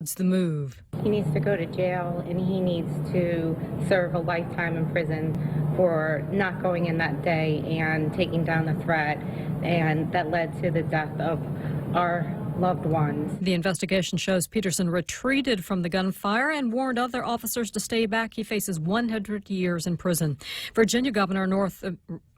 supports the move. He needs to go to jail, and he needs to serve a lifetime in prison for not going in that day and taking down the threat, and that led to the death of our loved ones. The investigation shows Peterson retreated from the gunfire and warned other officers to stay back. He faces 100 years in prison. Virginia Governor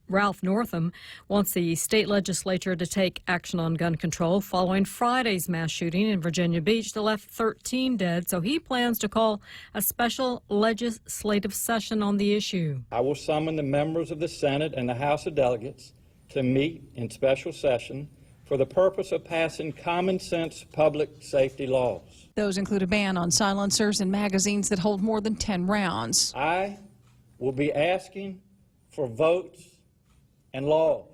Ralph Northam wants the state legislature to take action on gun control following Friday's mass shooting in Virginia Beach that left 13 dead. So he plans to call a special legislative session on the issue. I will summon the members of the Senate and the House of Delegates to meet in special session for the purpose of passing common-sense public safety laws. Those include a ban on silencers and magazines that hold more than 10 rounds. I will be asking for votes and laws,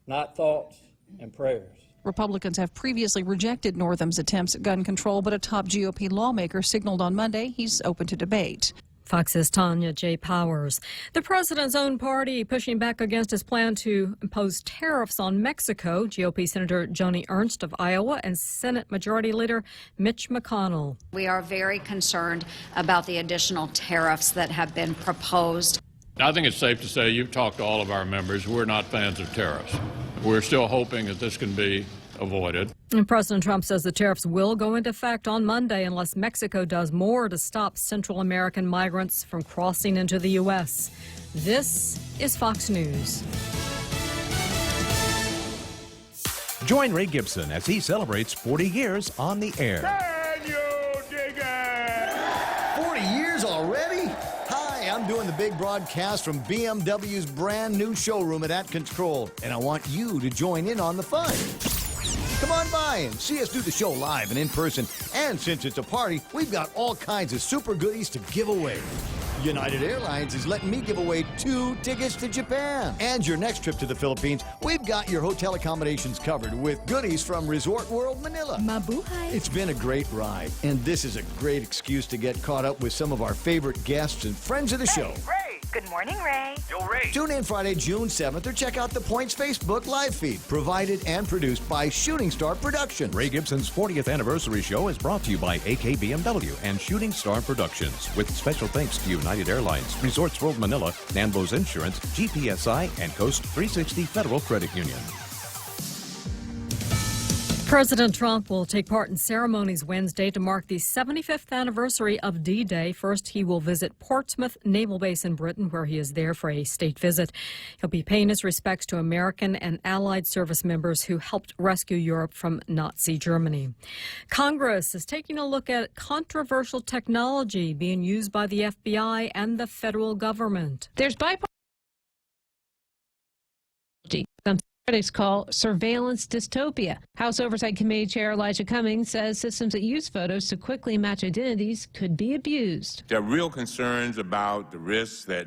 not thoughts and prayers. Republicans have previously rejected Northam's attempts at gun control, but a top GOP lawmaker signaled on Monday he's open to debate. Fox's Tanya J. Powers. The president's own party pushing back against his plan to impose tariffs on Mexico. GOP Senator Joni Ernst of Iowa and Senate Majority Leader Mitch McConnell. We are very concerned about the additional tariffs that have been proposed. I think it's safe to say you've talked to all of our members. We're not fans of tariffs. We're still hoping that this can be avoided. And President Trump says the tariffs will go into effect on Monday unless Mexico does more to stop Central American migrants from crossing into the U.S. This is Fox News. Join Ray Gibson as he celebrates 40 years on the air. Can you dig it? 40 years already? Hi, I'm doing the big broadcast from BMW's brand new showroom at Control, and I want you to join in on the fun. Come on by and see us do the show live and in person. And since it's a party, we've got all kinds of super goodies to give away. United Airlines is letting me give away 2 tickets to Japan. And your next trip to the Philippines, we've got your hotel accommodations covered with goodies from Resort World Manila. Mabuhay. It's been a great ride, and this is a great excuse to get caught up with some of our favorite guests and friends of the show. Ray! Good morning, Ray. Yo, Ray. Tune in Friday, June 7th, or check out the Points Facebook live feed, provided and produced by Shooting Star Productions. Ray Gibson's 40th anniversary show is brought to you by AK BMW and Shooting Star Productions, with special thanks to United Airlines, Resorts World Manila, Nanbo's Insurance, GPSI, and Coast 360 Federal Credit Union. President Trump will take part in ceremonies Wednesday to mark the 75th anniversary of D-Day. First, he will visit Portsmouth Naval Base in Britain, where he is there for a state visit. He'll be paying his respects to American and Allied service members who helped rescue Europe from Nazi Germany. Congress is taking a look at controversial technology being used by the FBI and the federal government. There's bipartisan critics call surveillance dystopia. House Oversight Committee Chair Elijah Cummings says systems that use photos to quickly match identities could be abused. There are real concerns about the risks that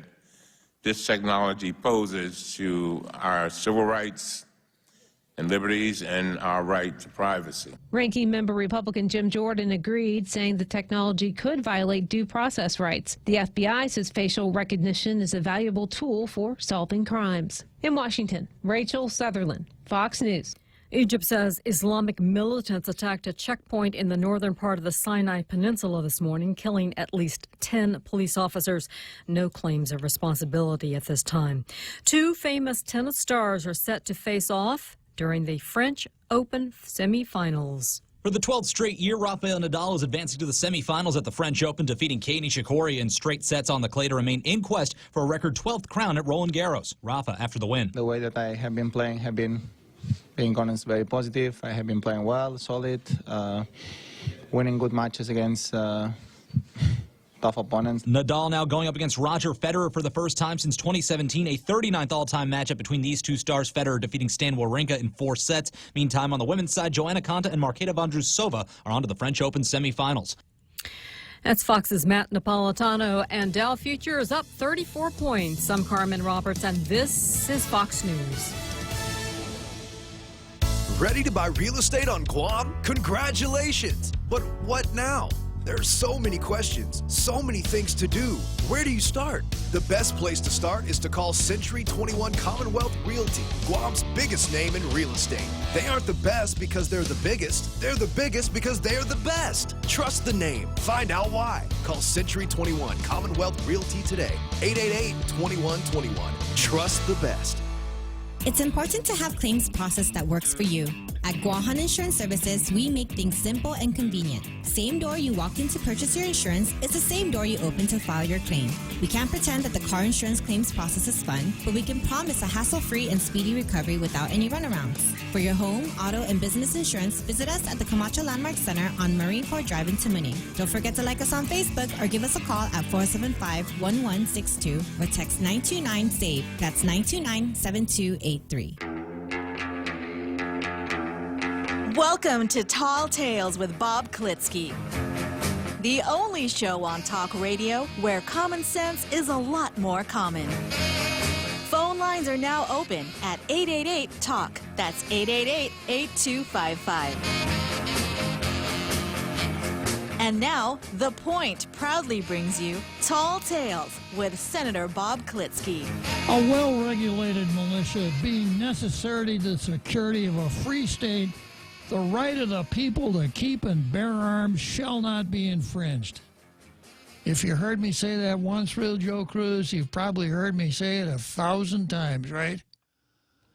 this technology poses to our civil rights and liberties and our right to privacy. Ranking member Republican Jim Jordan agreed, saying the technology could violate due process rights. The FBI says facial recognition is a valuable tool for solving crimes. In Washington, Rachel Sutherland, Fox News. Egypt says Islamic militants attacked a checkpoint in the northern part of the Sinai Peninsula this morning, killing at least 10 police officers. No claims of responsibility at this time. 2 famous tennis stars are set to face off during the French Open semifinals. For the 12th straight year, Rafael Nadal is advancing to the semifinals at the French Open, defeating Kei Nishikori in straight sets on the clay to remain in quest for a record 12th crown at Roland Garros. Rafa after the win. The way that I have been playing have been, being honest, very positive. I have been playing well, solid, winning good matches against tough opponents. Nadal now going up against Roger Federer for the first time since 2017, a 39th all-time matchup between these 2 stars. Federer defeating Stan Wawrinka in 4 sets. Meantime, on the women's side, Joanna Konta and Marketa Vondrousova are on to the French Open semifinals. That's Fox's Matt Napolitano, and Dow Futures up 34 points. I'm Carmen Roberts, and this is Fox News. Ready to buy real estate on Guam? Congratulations! But what now? There are so many questions, so many things to do. Where do you start? The best place to start is to call Century 21 Commonwealth Realty, Guam's biggest name in real estate. They aren't the best because they're the biggest. They're the biggest because they're the best. Trust the name. Find out why. Call Century 21 Commonwealth Realty today. 888-2121. Trust the best. It's important to have claims process that works for you. At Guahan Insurance Services, we make things simple and convenient. Same door you walk in to purchase your insurance is the same door you open to file your claim. We can't pretend that the car insurance claims process is fun, but we can promise a hassle-free and speedy recovery without any runarounds. For your home, auto, and business insurance, visit us at the Camacho Landmark Center on Marine Corps Drive in Tamuning. Don't forget to like us on Facebook or give us a call at 475-1162 or text 929-SAVE. That's 929-7283. Welcome to Tall Tales with Bob Klitzkie, the only show on talk radio where common sense is a lot more common. Phone lines are now open at 888-TALK. That's 888-8255. And now, The Point proudly brings you Tall Tales with Senator Bob Klitzkie. A well-regulated militia being necessary to the security of a free state, the right of the people to keep and bear arms shall not be infringed. If you heard me say that once, Real Joe Cruz, you've probably heard me say it 1,000 times, right?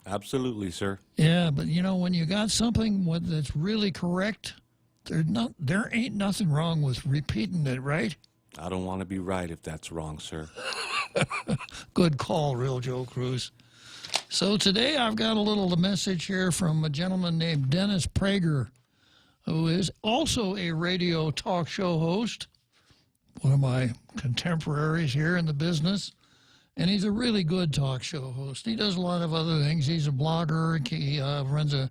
Absolutely, sir. Yeah, but you know, when you got something that's really correct, there ain't nothing wrong with repeating it, right? I don't want to be right if that's wrong, sir. Good call, Real Joe Cruz. So today I've got a little message here from a gentleman named Dennis Prager, who is also a radio talk show host, one of my contemporaries here in the business, and he's a really good talk show host. He does a lot of other things. He's a blogger. He runs the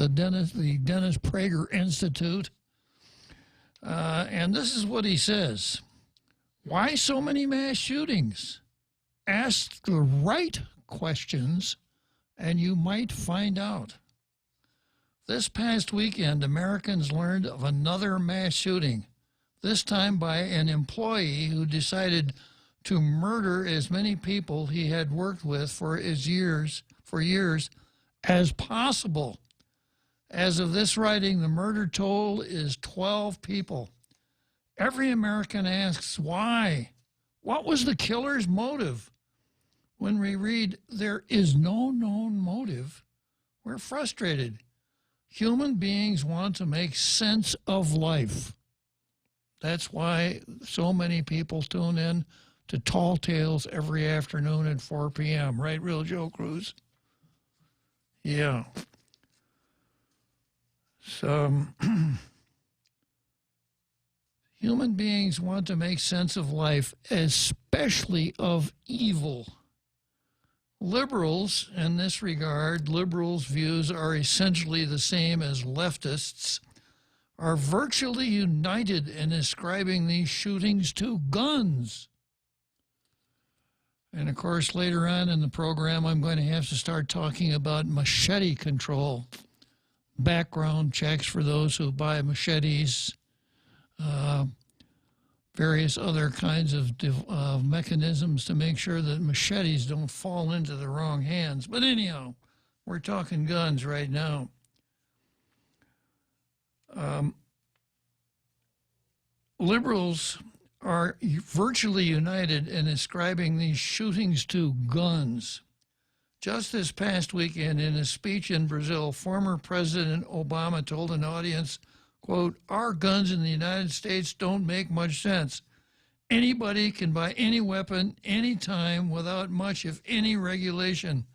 Dennis Prager Institute, and this is what he says. Why so many mass shootings? Ask the right questions and you might find out. This past weekend, Americans learned of another mass shooting, this time by an employee who decided to murder as many people he had worked with for years as possible. As of this writing, the murder toll is 12 people. Every American asks why. What was the killer's motive? When we read, there is no known motive, we're frustrated. Human beings want to make sense of life. That's why so many people tune in to Tall Tales every afternoon at 4 p.m. Right, Real Joe Cruz? Yeah. So, human beings want to make sense of life, especially of evil. Liberals, in this regard, liberals' views are essentially the same as leftists, are virtually united in ascribing these shootings to guns. And of course, later on in the program, I'm going to have to start talking about machete control, background checks for those who buy machetes, various other kinds of mechanisms to make sure that machetes don't fall into the wrong hands. But anyhow, we're talking guns right now. Liberals are virtually united in ascribing these shootings to guns. Just this past weekend, in a speech in Brazil, former President Obama told an audience, quote, "Our guns in the United States don't make much sense. Anybody can buy any weapon anytime without much, if any, regulation.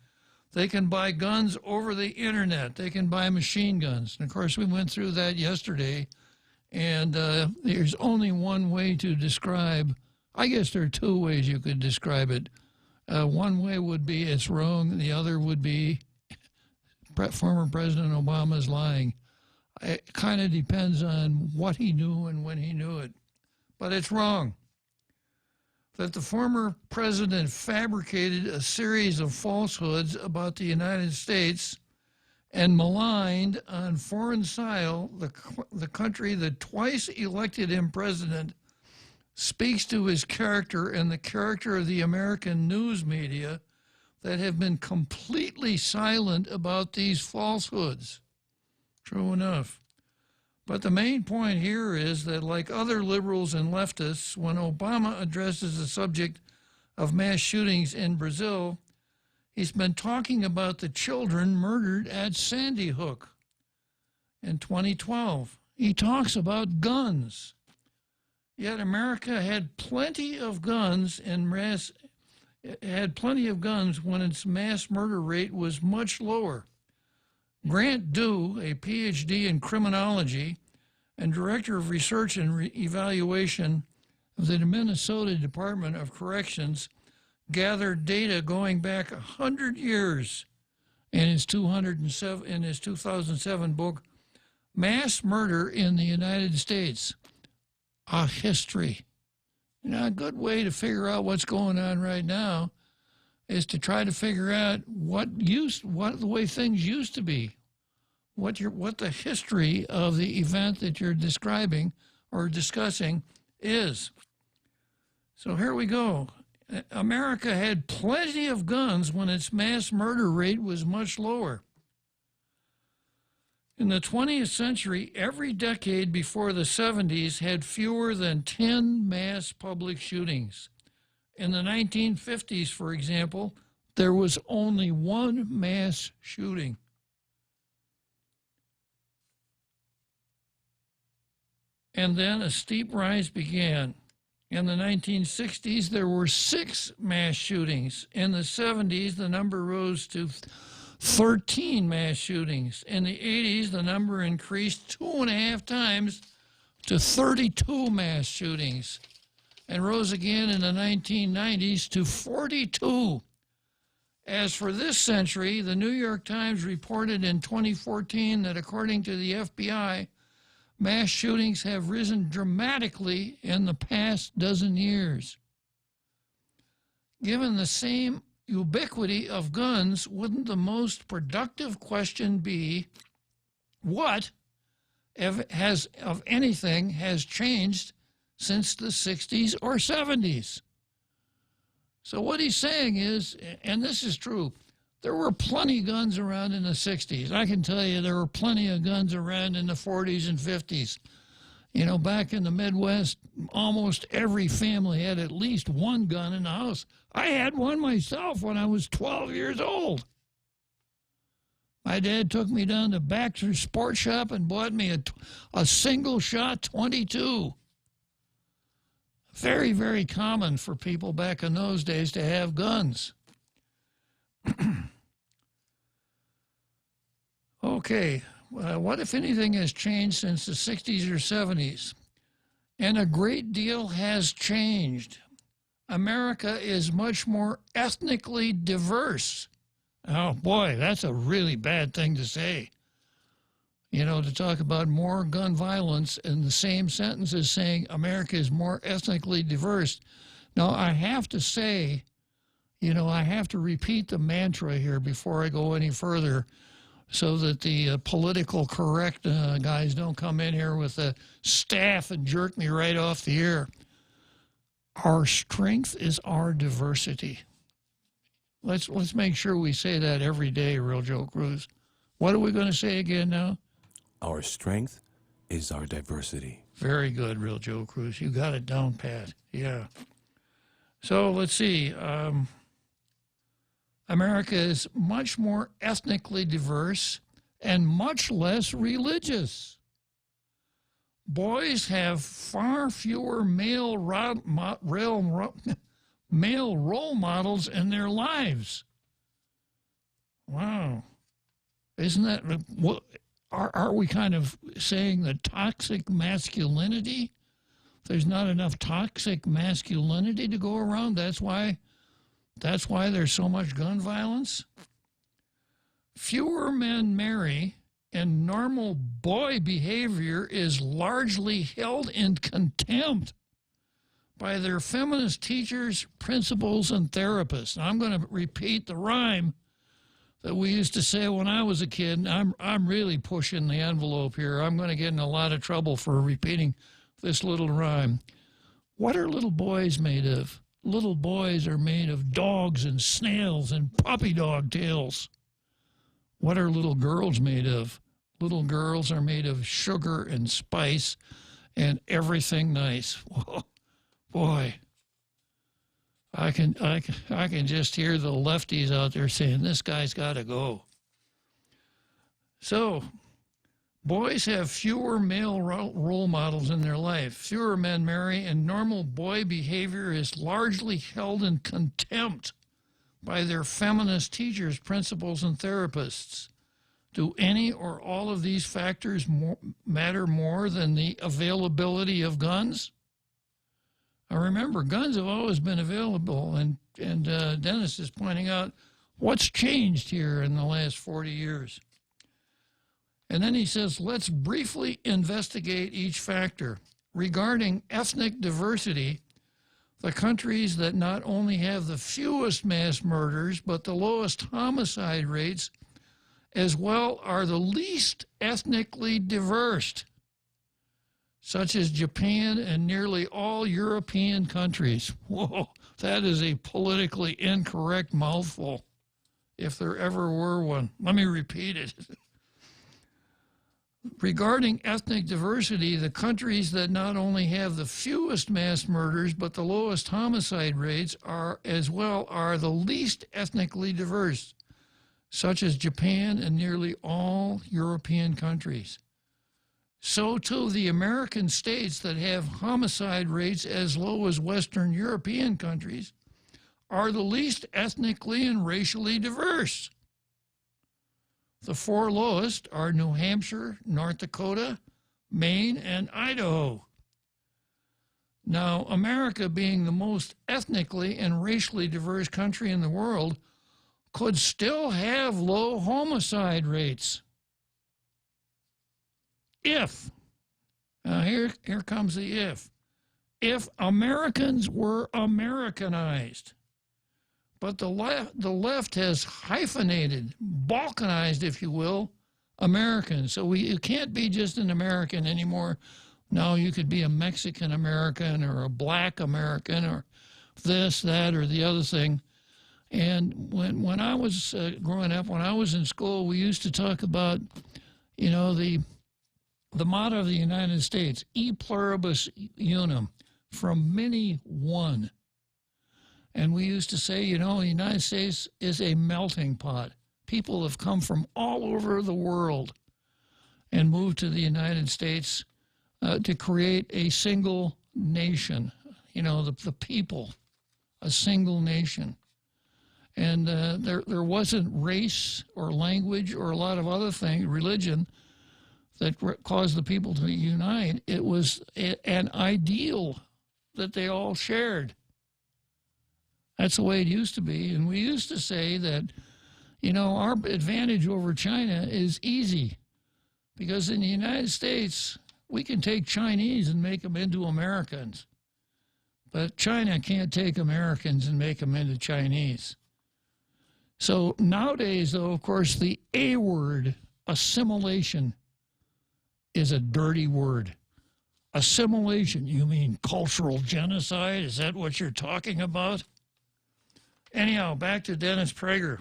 They can buy guns over the internet. They can buy machine guns." And of course, we went through that yesterday. And there's only one way to describe, I guess there are two ways you could describe it. One way would be it's wrong. The other would be former President Obama is lying. It kind of depends on what he knew and when he knew it. But it's wrong. That the former president fabricated a series of falsehoods about the United States and maligned on foreign soil, the country that twice elected him president speaks to his character and the character of the American news media that have been completely silent about these falsehoods. True enough. But the main point here is that, like other liberals and leftists, when Obama addresses the subject of mass shootings in Brazil, he's been talking about the children murdered at Sandy Hook in 2012. He talks about guns. Yet America had plenty of guns when its mass murder rate was much lower. Grant Dew, a PhD in criminology and director of research and evaluation of the Minnesota Department of Corrections, gathered data going back 100 years in his 2007 book, Mass Murder in the United States, A History. A good way to figure out what's going on right now is to try to figure out what the way things used to be, what the history of the event that you're describing or discussing is. So here we go. America had plenty of guns when its mass murder rate was much lower. In the 20th century, every decade before the 70s had fewer than 10 mass public shootings. In the 1950s, for example, there was only one mass shooting. And then a steep rise began. In the 1960s, there were 6 mass shootings. In the 70s, the number rose to 13 mass shootings. In the 80s, the number increased 2.5 times to 32 mass shootings and rose again in the 1990s to 42. As for this century, the New York Times reported in 2014 that according to the FBI, mass shootings have risen dramatically in the past dozen years. Given the same ubiquity of guns, wouldn't the most productive question be what, of anything, has changed since the 60s or 70s? So what he's saying is, and this is true, there were plenty of guns around in the 60s. I can tell you there were plenty of guns around in the 40s and 50s. You know, back in the Midwest, almost every family had at least one gun in the house. I had one myself when I was 12 years old. My dad took me down to Baxter's Sports Shop and bought me a single-shot .22. Very, very common for people back in those days to have guns. Okay, what if anything has changed since the 60s or 70s? And a great deal has changed. America is much more ethnically diverse. Oh boy, that's a really bad thing to say. You know, to talk about more gun violence in the same sentence as saying America is more ethnically diverse. Now, I have to say, you know, I have to repeat the mantra here before I go any further so that the political correct guys don't come in here with a staff and jerk me right off the air. Our strength is our diversity. Let's make sure we say that every day, Real Joe Cruz. What are we going to say again now? Our strength is our diversity. Very good, Real Joe Cruz. You got it down pat. Yeah. So let's see. America is much more ethnically diverse and much less religious. Boys have far fewer male role models in their lives. Wow. Isn't that, are we kind of saying the toxic masculinity? There's not enough toxic masculinity to go around. That's why there's so much gun violence. Fewer men marry, and normal boy behavior is largely held in contempt by their feminist teachers, principals, and therapists. Now, I'm going to repeat the rhyme that we used to say when I was a kid. I'm really pushing the envelope here. I'm going to get in a lot of trouble for repeating this little rhyme. What are little boys made of? Little boys are made of dogs and snails and puppy dog tails. What are little girls made of? Little girls are made of sugar and spice and everything nice. Whoa, boy, I can just hear the lefties out there saying, this guy's got to go. So, boys have fewer male role models in their life. Fewer men marry, and normal boy behavior is largely held in contempt by their feminist teachers, principals, and therapists. Do any or all of these factors matter more than the availability of guns? I remember guns have always been available, and Dennis is pointing out what's changed here in the last 40 years. And then he says, let's briefly investigate each factor. Regarding ethnic diversity, the countries that not only have the fewest mass murders, but the lowest homicide rates, as well are the least ethnically diverse, such as Japan and nearly all European countries. Whoa, that is a politically incorrect mouthful, if there ever were one. Let me repeat it. Regarding ethnic diversity, the countries that not only have the fewest mass murders but the lowest homicide rates are the least ethnically diverse, such as Japan and nearly all European countries. So too, the American states that have homicide rates as low as Western European countries are the least ethnically and racially diverse. The four lowest are New Hampshire, North Dakota, Maine, and Idaho. Now, America, being the most ethnically and racially diverse country in the world, could still have low homicide rates if, here comes the if Americans were Americanized. But the left has hyphenated, balkanized, if you will, Americans. So you can't be just an American anymore. No, you could be a Mexican American or a black American or this, that, or the other thing. And when I was growing up, when I was in school, we used to talk about, you know, the motto of the United States, e pluribus unum, from many one. And we used to say, you know, the United States is a melting pot. People have come from all over the world and moved to the United States to create a single nation, you know, the people, a single nation. And there wasn't race or language or a lot of other things, religion, that caused the people to unite. It was an ideal that they all shared. That's the way it used to be. And we used to say that, you know, our advantage over China is easy. Because in the United States, we can take Chinese and make them into Americans. But China can't take Americans and make them into Chinese. So nowadays, though, of course, the A word, assimilation, is a dirty word. Assimilation, you mean cultural genocide? Is that what you're talking about? Anyhow, back to Dennis Prager.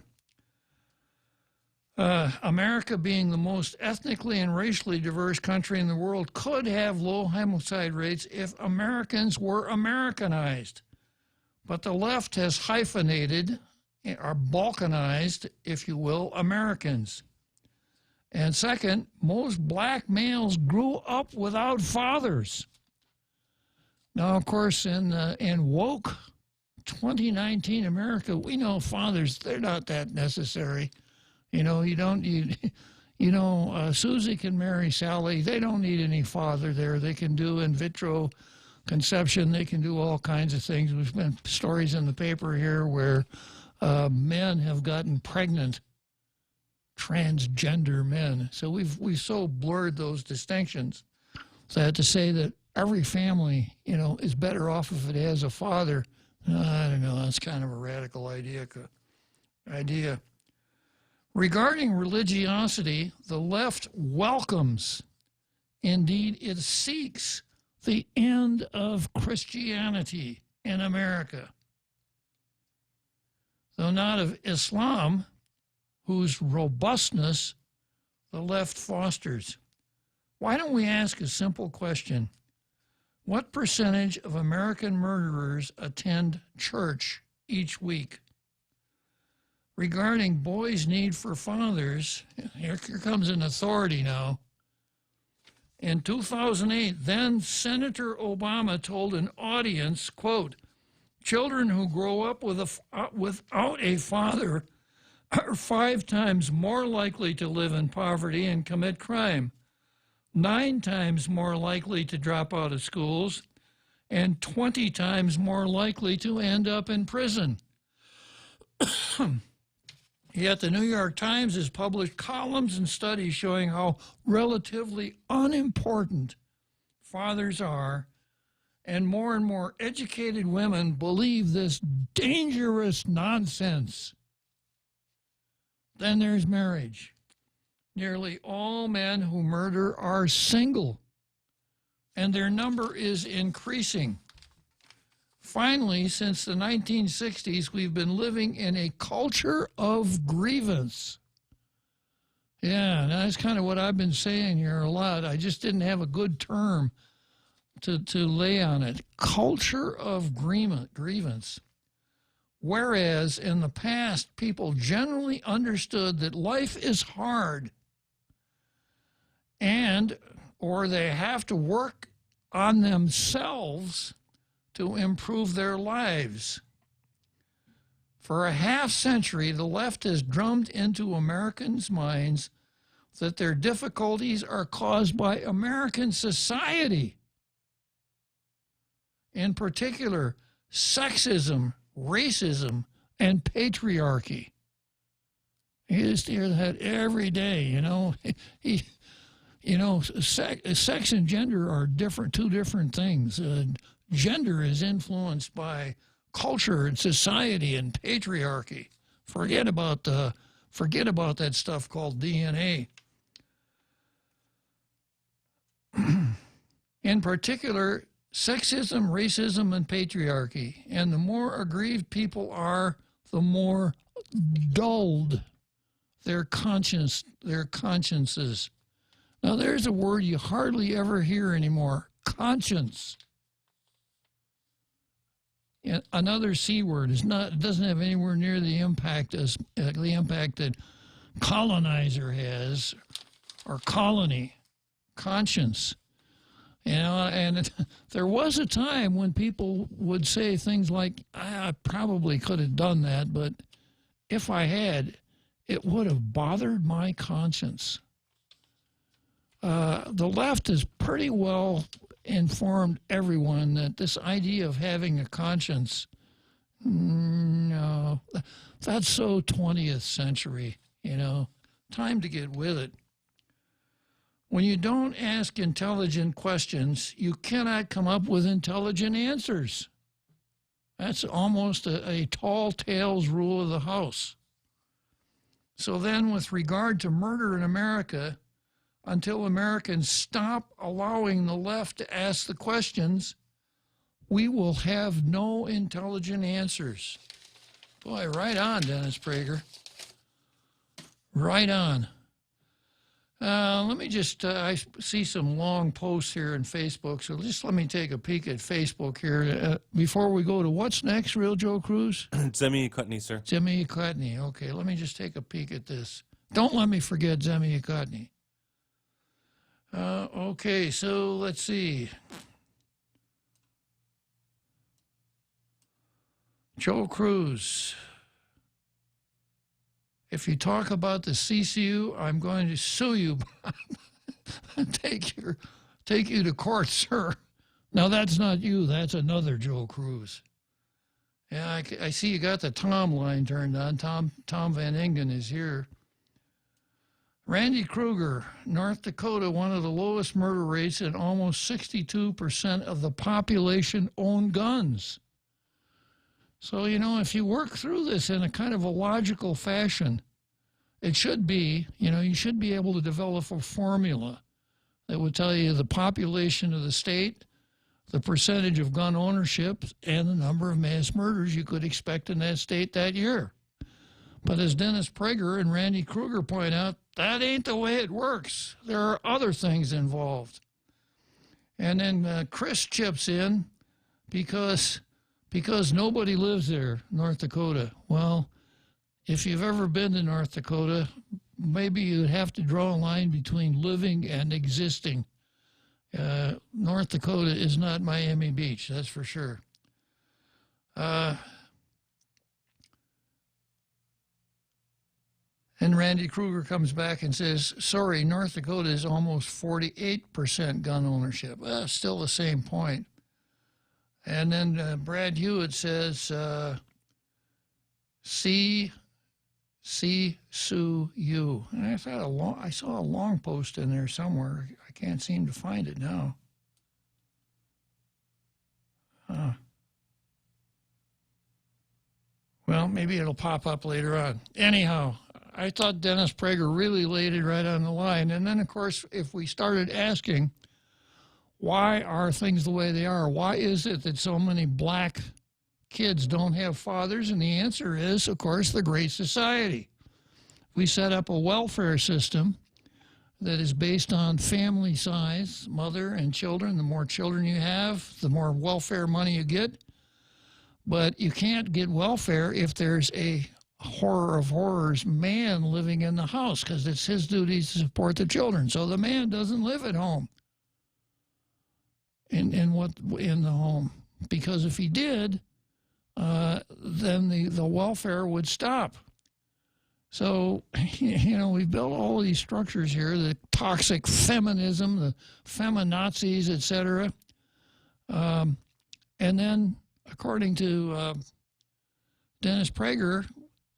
America, being the most ethnically and racially diverse country in the world, could have low homicide rates if Americans were Americanized. But the left has hyphenated, or balkanized, if you will, Americans. And second, most black males grew up without fathers. Now, of course, in woke 2019 America, we know fathers, they're not that necessary. You know, Susie can marry Sally. They don't need any father there. They can do in vitro conception. They can do all kinds of things. There's been stories in the paper here where men have gotten pregnant, transgender men. So we've so blurred those distinctions that to say that every family, you know, is better off if it has a father, I don't know, that's kind of a radical idea. Regarding religiosity, the left welcomes, indeed it seeks, the end of Christianity in America. Though not of Islam, whose robustness the left fosters. Why don't we ask a simple question? What percentage of American murderers attend church each week? Regarding boys' need for fathers, here comes an authority now. In 2008, then Senator Obama told an audience, quote, children who grow up without a father are 5 times more likely to live in poverty and commit crime, 9 times more likely to drop out of schools, and 20 times more likely to end up in prison. Yet the New York Times has published columns and studies showing how relatively unimportant fathers are, and more educated women believe this dangerous nonsense. Then there's marriage. Nearly all men who murder are single, and their number is increasing. Finally, since the 1960s, we've been living in a culture of grievance. Yeah, that's kind of what I've been saying here a lot. I just didn't have a good term to lay on it. Culture of grievance. Whereas in the past, people generally understood that life is hard or they have to work on themselves to improve their lives. For a half century, the left has drummed into Americans' minds that their difficulties are caused by American society. In particular, sexism, racism, and patriarchy. You just hear that every day, you know. Sex and gender are two different things. Gender is influenced by culture and society and patriarchy. Forget about that stuff called DNA. In particular, sexism, racism, and patriarchy. And the more aggrieved people are, the more dulled their consciences. Now, there's a word you hardly ever hear anymore: conscience. Another C word. It doesn't have anywhere near the impact that colonizer has, or colony. Conscience. And there was a time when people would say things like, I probably could have done that, but if I had, it would have bothered my conscience. The left has pretty well informed everyone that this idea of having a conscience, no, that's so 20th century, time to get with it. When you don't ask intelligent questions, you cannot come up with intelligent answers. That's almost a tall tales rule of the house. So then, with regard to murder in America, until Americans stop allowing the left to ask the questions, we will have no intelligent answers. Boy, right on, Dennis Prager. Right on. Let me just, I see some long posts here in Facebook, so just let me take a peek at Facebook here before we go to what's next, Real Joe Cruz? Zemi Kutney, sir. Zemi Kutney. Okay, let me just take a peek at this. Don't let me forget Zemi Kutney. Okay, so let's see. Joe Cruz. If you talk about the CCU, I'm going to sue you. Take you to court, sir. Now, that's not you. That's another Joe Cruz. Yeah, I see you got the Tom line turned on. Tom Van Ingen is here. Randy Kruger, North Dakota, one of the lowest murder rates, and almost 62% of the population own guns. So, if you work through this in a kind of a logical fashion, it should be, you should be able to develop a formula that would tell you the population of the state, the percentage of gun ownership, and the number of mass murders you could expect in that state that year. But as Dennis Prager and Randy Kruger point out, that ain't the way it works. There are other things involved. And then Chris chips in because nobody lives there, North Dakota. Well, if you've ever been to North Dakota, maybe you'd have to draw a line between living and existing. North Dakota is not Miami Beach, that's for sure. And Randy Kruger comes back and says, sorry, North Dakota is almost 48% gun ownership. Well, still the same point. And then Brad Hewitt says, see Sue you. And I saw a long post in there somewhere. I can't seem to find it now. Well, maybe it'll pop up later on. Anyhow, I thought Dennis Prager really laid it right on the line. And then, of course, if we started asking, why are things the way they are? Why is it that so many black kids don't have fathers? And the answer is, of course, the Great Society. We set up a welfare system that is based on family size, mother and children. The more children you have, the more welfare money you get. But you can't get welfare if there's a horror of horrors man living in the house, because it's his duty to support the children. So the man doesn't live at home in the home, because if he did, then the welfare would stop. So, we've built all these structures here, the toxic feminism, the feminazis, etc. And then, according to Dennis Prager,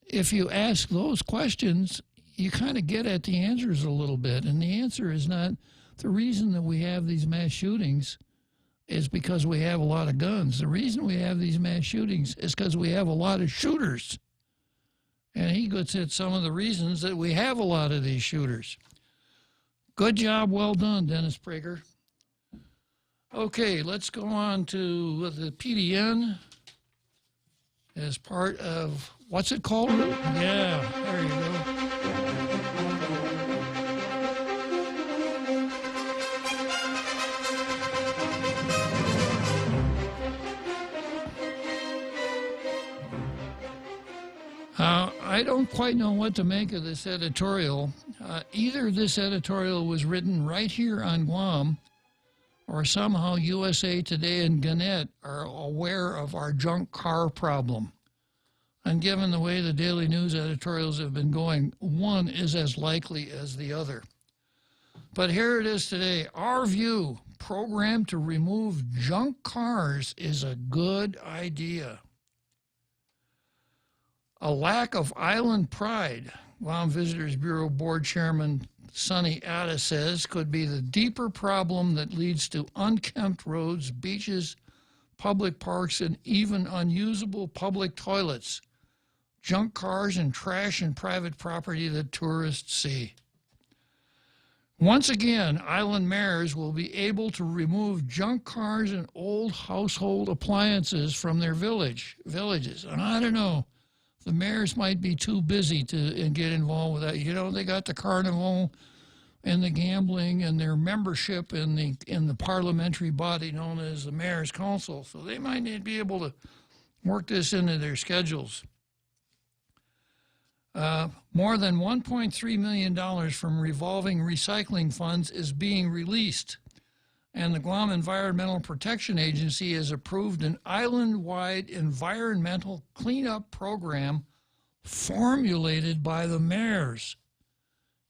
if you ask those questions, you kind of get at the answers a little bit. And the answer is not, the reason that we have these mass shootings is because we have a lot of guns. The reason we have these mass shootings is because we have a lot of shooters. And he gets at some of the reasons that we have a lot of these shooters. Good job, well done, Dennis Prager. Okay, let's go on to the PDN as part of, what's it called? Yeah, there you go. I don't quite know what to make of this editorial. Either this editorial was written right here on Guam, or somehow USA Today and Gannett are aware of our junk car problem. And given the way the Daily News editorials have been going, one is as likely as the other. But here it is today. Our view, program to remove junk cars is a good idea. A lack of island pride, Guam Visitors Bureau Board Chairman Sonny Atta says, could be the deeper problem that leads to unkempt roads, beaches, public parks, and even unusable public toilets, junk cars and trash and private property that tourists see. Once again, island mayors will be able to remove junk cars and old household appliances from their villages. And I don't know, the mayors might be too busy to get involved with that. They got the carnival and the gambling and their membership in the parliamentary body known as the Mayor's Council. So they might not be able to work this into their schedules. More than $1.3 million from revolving recycling funds is being released. And the Guam Environmental Protection Agency has approved an island-wide environmental cleanup program formulated by the mayors.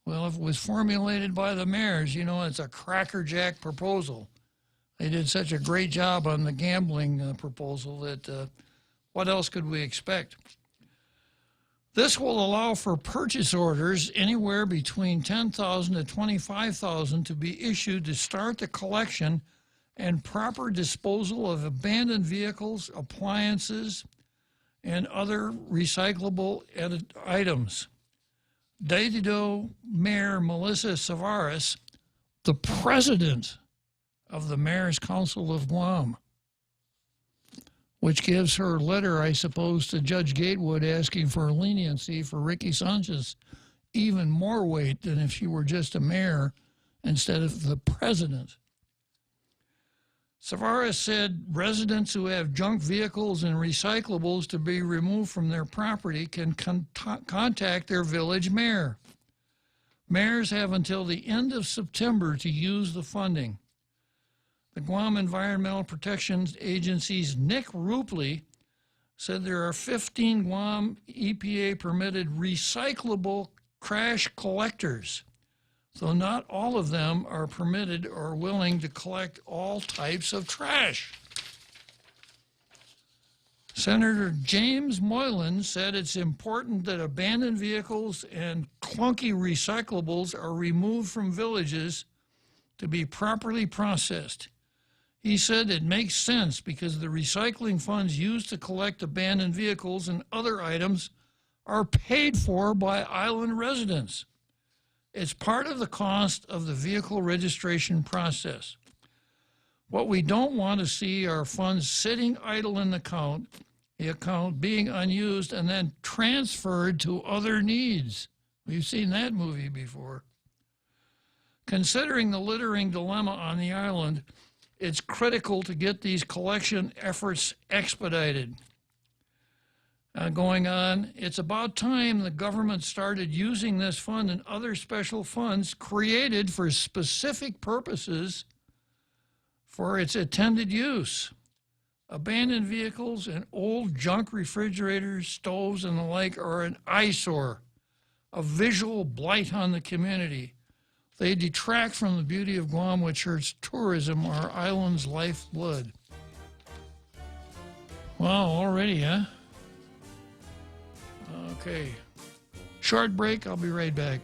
Well, if it was formulated by the mayors, it's a crackerjack proposal. They did such a great job on the gambling proposal that what else could we expect? This will allow for purchase orders anywhere between $10,000 to $25,000 to be issued to start the collection and proper disposal of abandoned vehicles, appliances, and other recyclable items. Dido Mayor Melissa Savaras, the president of the Mayor's Council of Guam, which gives her letter, I suppose, to Judge Gatewood asking for leniency for Ricky Sanchez even more weight than if she were just a mayor instead of the president. Savaras said residents who have junk vehicles and recyclables to be removed from their property can contact their village mayor. Mayors have until the end of September to use the funding. The Guam Environmental Protection Agency's Nick Rupley said there are 15 Guam EPA-permitted recyclable trash collectors, though not all of them are permitted or willing to collect all types of trash. Senator James Moylan said it's important that abandoned vehicles and clunky recyclables are removed from villages to be properly processed. He said it makes sense because the recycling funds used to collect abandoned vehicles and other items are paid for by island residents. It's part of the cost of the vehicle registration process. What we don't want to see are funds sitting idle in the account being unused and then transferred to other needs. We've seen that movie before. Considering the littering dilemma on the island, it's critical to get these collection efforts expedited. Going on, it's about time the government started using this fund and other special funds created for specific purposes for its intended use. Abandoned vehicles and old junk refrigerators, stoves, and the like are an eyesore, a visual blight on the community. They detract from the beauty of Guam, which hurts tourism, our island's lifeblood. Wow, already, huh? Okay. Short break. I'll be right back.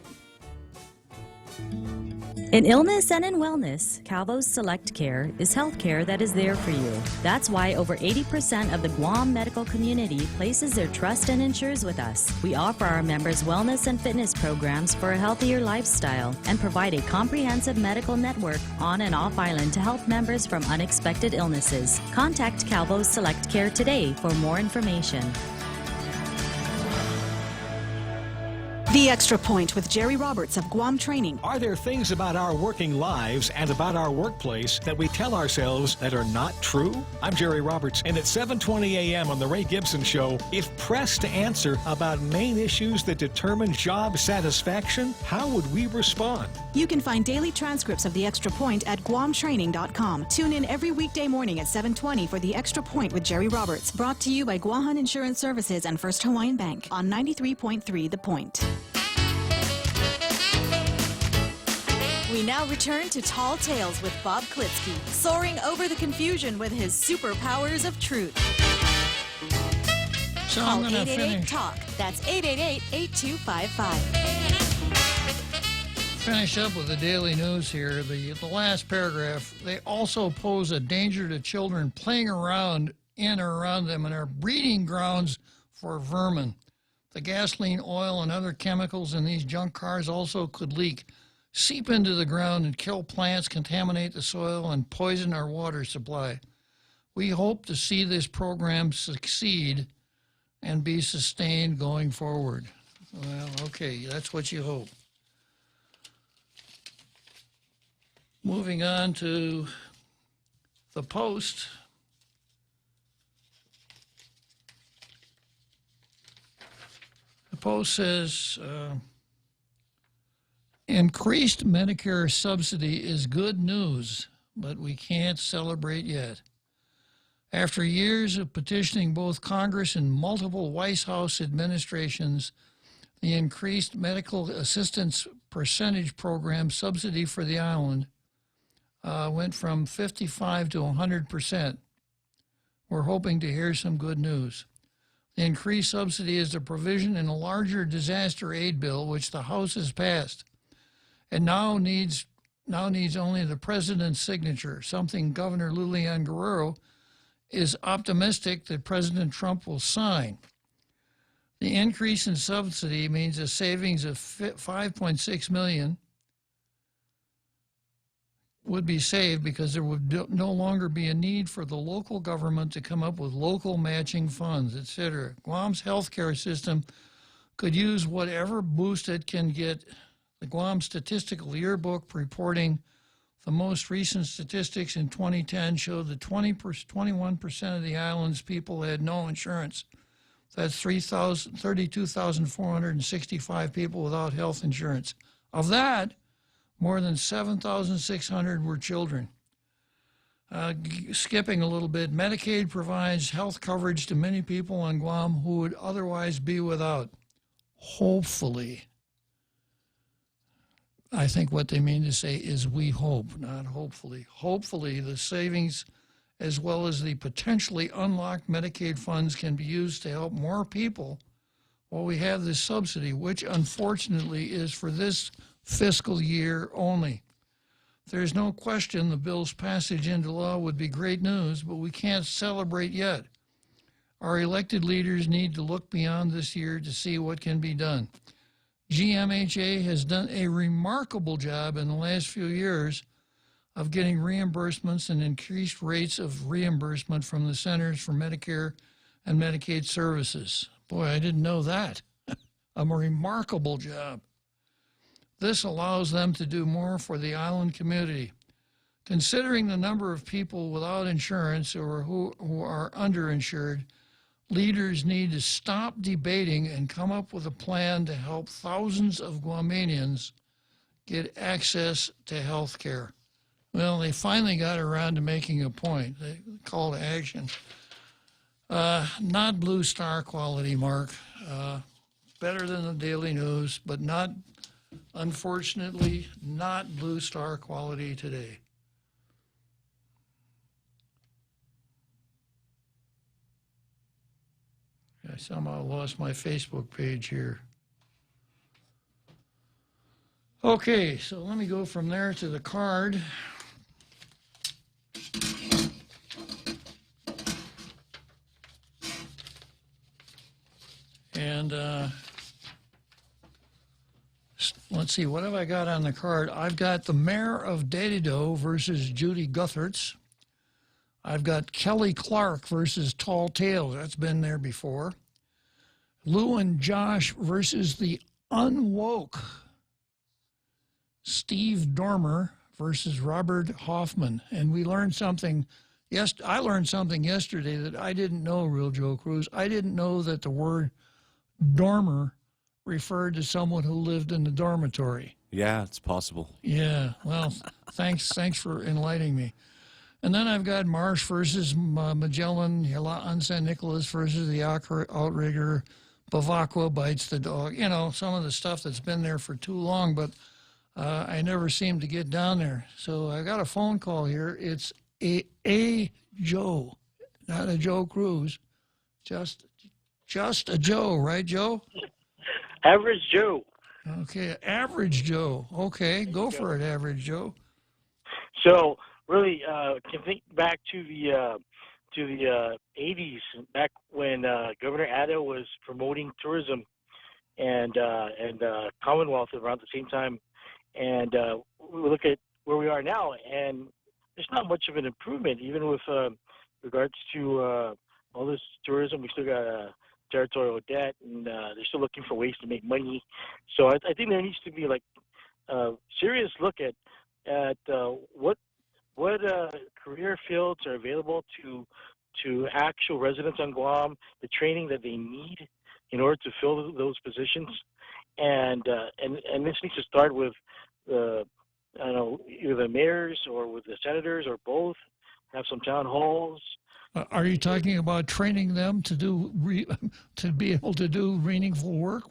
In illness and in wellness, Calvo's Select Care is health care that is there for you. That's why over 80% of the Guam medical community places their trust and insures with us. We offer our members wellness and fitness programs for a healthier lifestyle and provide a comprehensive medical network on and off island to help members from unexpected illnesses. Contact Calvo's Select Care today for more information. The Extra Point with Jerry Roberts of Guam Training. Are there things about our working lives and about our workplace that we tell ourselves that are not true? I'm Jerry Roberts, and at 7:20 a.m. on The Ray Gibson Show, if pressed to answer about main issues that determine job satisfaction, how would we respond? You can find daily transcripts of The Extra Point at guamtraining.com. Tune in every weekday morning at 7:20 for The Extra Point with Jerry Roberts, brought to you by Guahan Insurance Services and First Hawaiian Bank on 93.3 The Point. We now return to Tall Tales with Bob Klitzkie, soaring over the confusion with his superpowers of truth. So Call I'm going to 888-TALK. That's 888-8255. finish up with the daily news here. The last paragraph, they also pose a danger to children playing around in or around them and are breeding grounds for vermin. The gasoline, oil, and other chemicals in these junk cars also could leak, seep into the ground and kill plants, contaminate the soil, and poison our water supply. We hope to see this program succeed and be sustained going forward. Well, okay, that's what you hope. Moving on to the Post. The Post says, increased Medicare subsidy is good news, but we can't celebrate yet. After years of petitioning both Congress and multiple White House administrations, the increased medical assistance percentage program subsidy for the island went from 55 to 100%. We're hoping to hear some good news. The increased subsidy is a provision in a larger disaster aid bill, which the House has passed, and now needs only the president's signature, something Governor Lilian Guerrero is optimistic that President Trump will sign. The increase in subsidy means a savings of $5.6 million would be saved because there would no longer be a need for the local government to come up with local matching funds, etc. Guam's healthcare system could use whatever boost it can get. The Guam Statistical Yearbook reporting the most recent statistics in 2010 showed that 21% of the island's people had no insurance. That's 32,465 people without health insurance. Of that, more than 7,600 were children. Skipping a little bit, Medicaid provides health coverage to many people on Guam who would otherwise be without. Hopefully. I think what they mean to say is we hope, not hopefully. Hopefully, the savings as well as the potentially unlocked Medicaid funds can be used to help more people while we have this subsidy, which unfortunately is for this fiscal year only. There's no question the bill's passage into law would be great news, but we can't celebrate yet. Our elected leaders need to look beyond this year to see what can be done. GMHA has done a remarkable job in the last few years of getting reimbursements and increased rates of reimbursement from the Centers for Medicare and Medicaid Services. Boy, I didn't know that. A remarkable job. This allows them to do more for the island community. Considering the number of people without insurance or who are underinsured, leaders need to stop debating and come up with a plan to help thousands of Guamanians get access to health care. Well, they finally got around to making a point. They call to action. Not Blue Star quality, Mark. Better than the Daily News, but not, unfortunately, not Blue Star quality today. I somehow lost my Facebook page here. Okay, so let me go from there to the card. And let's see, what have I got on the card? I've got the mayor of Dedido versus Judy Guthertz. I've got Kelly Clark versus Tall Tales. That's been there before. Lou and Josh versus the Unwoke. Steve Dormer versus Robert Hoffman. And we learned something. Yes, I learned something yesterday that I didn't know, Real Joe Cruz. I didn't know that the word dormer referred to someone who lived in the dormitory. Yeah, it's possible. Yeah, well, thanks for enlightening me. And then I've got Marsh versus Magellan, San Nicolas versus the Outrigger, Bavacqua bites the dog. You know, some of the stuff that's been there for too long, but I never seem to get down there. So I got a phone call here. It's a Joe, not a Joe Cruz, just a Joe, right, Joe? Average Joe. Okay, Average Joe. Okay, go for it, Average Joe. So really, can think back to the 80s, back when Governor Addo was promoting tourism and Commonwealth around the same time, and we look at where we are now, and there's not much of an improvement, even with regards to all this tourism. We still got territorial debt, and they're still looking for ways to make money. So I think there needs to be like a serious look at what career fields are available to actual residents on Guam, the training that they need in order to fill those positions, and this needs to start with I don't know, either the mayors or with the senators or both. Have some town halls. Are you talking about training them to do to be able to do meaningful work?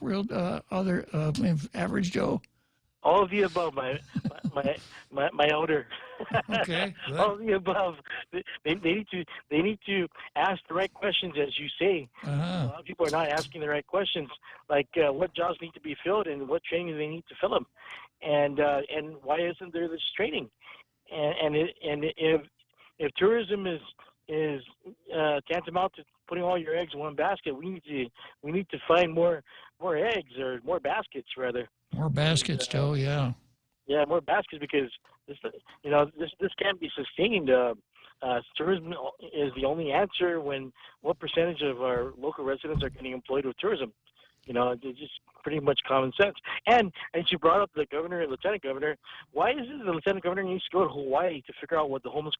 Average Joe? All of the above, my elder. Okay. Good. All of the above. They need to ask the right questions, as you say. A lot of people are not asking the right questions, like what jobs need to be filled and what training do they need to fill them, and why isn't there this training? And if tourism is is tantamount to putting all your eggs in one basket. We need to find more eggs, or more baskets rather. More baskets, Joe. Yeah. Yeah, more baskets, because this can't be sustained. Tourism is the only answer when what percentage of our local residents are getting employed with tourism? It's just pretty much common sense. And you brought up the governor and lieutenant governor. Why is it the lieutenant governor needs to go to Hawaii to figure out what the homeless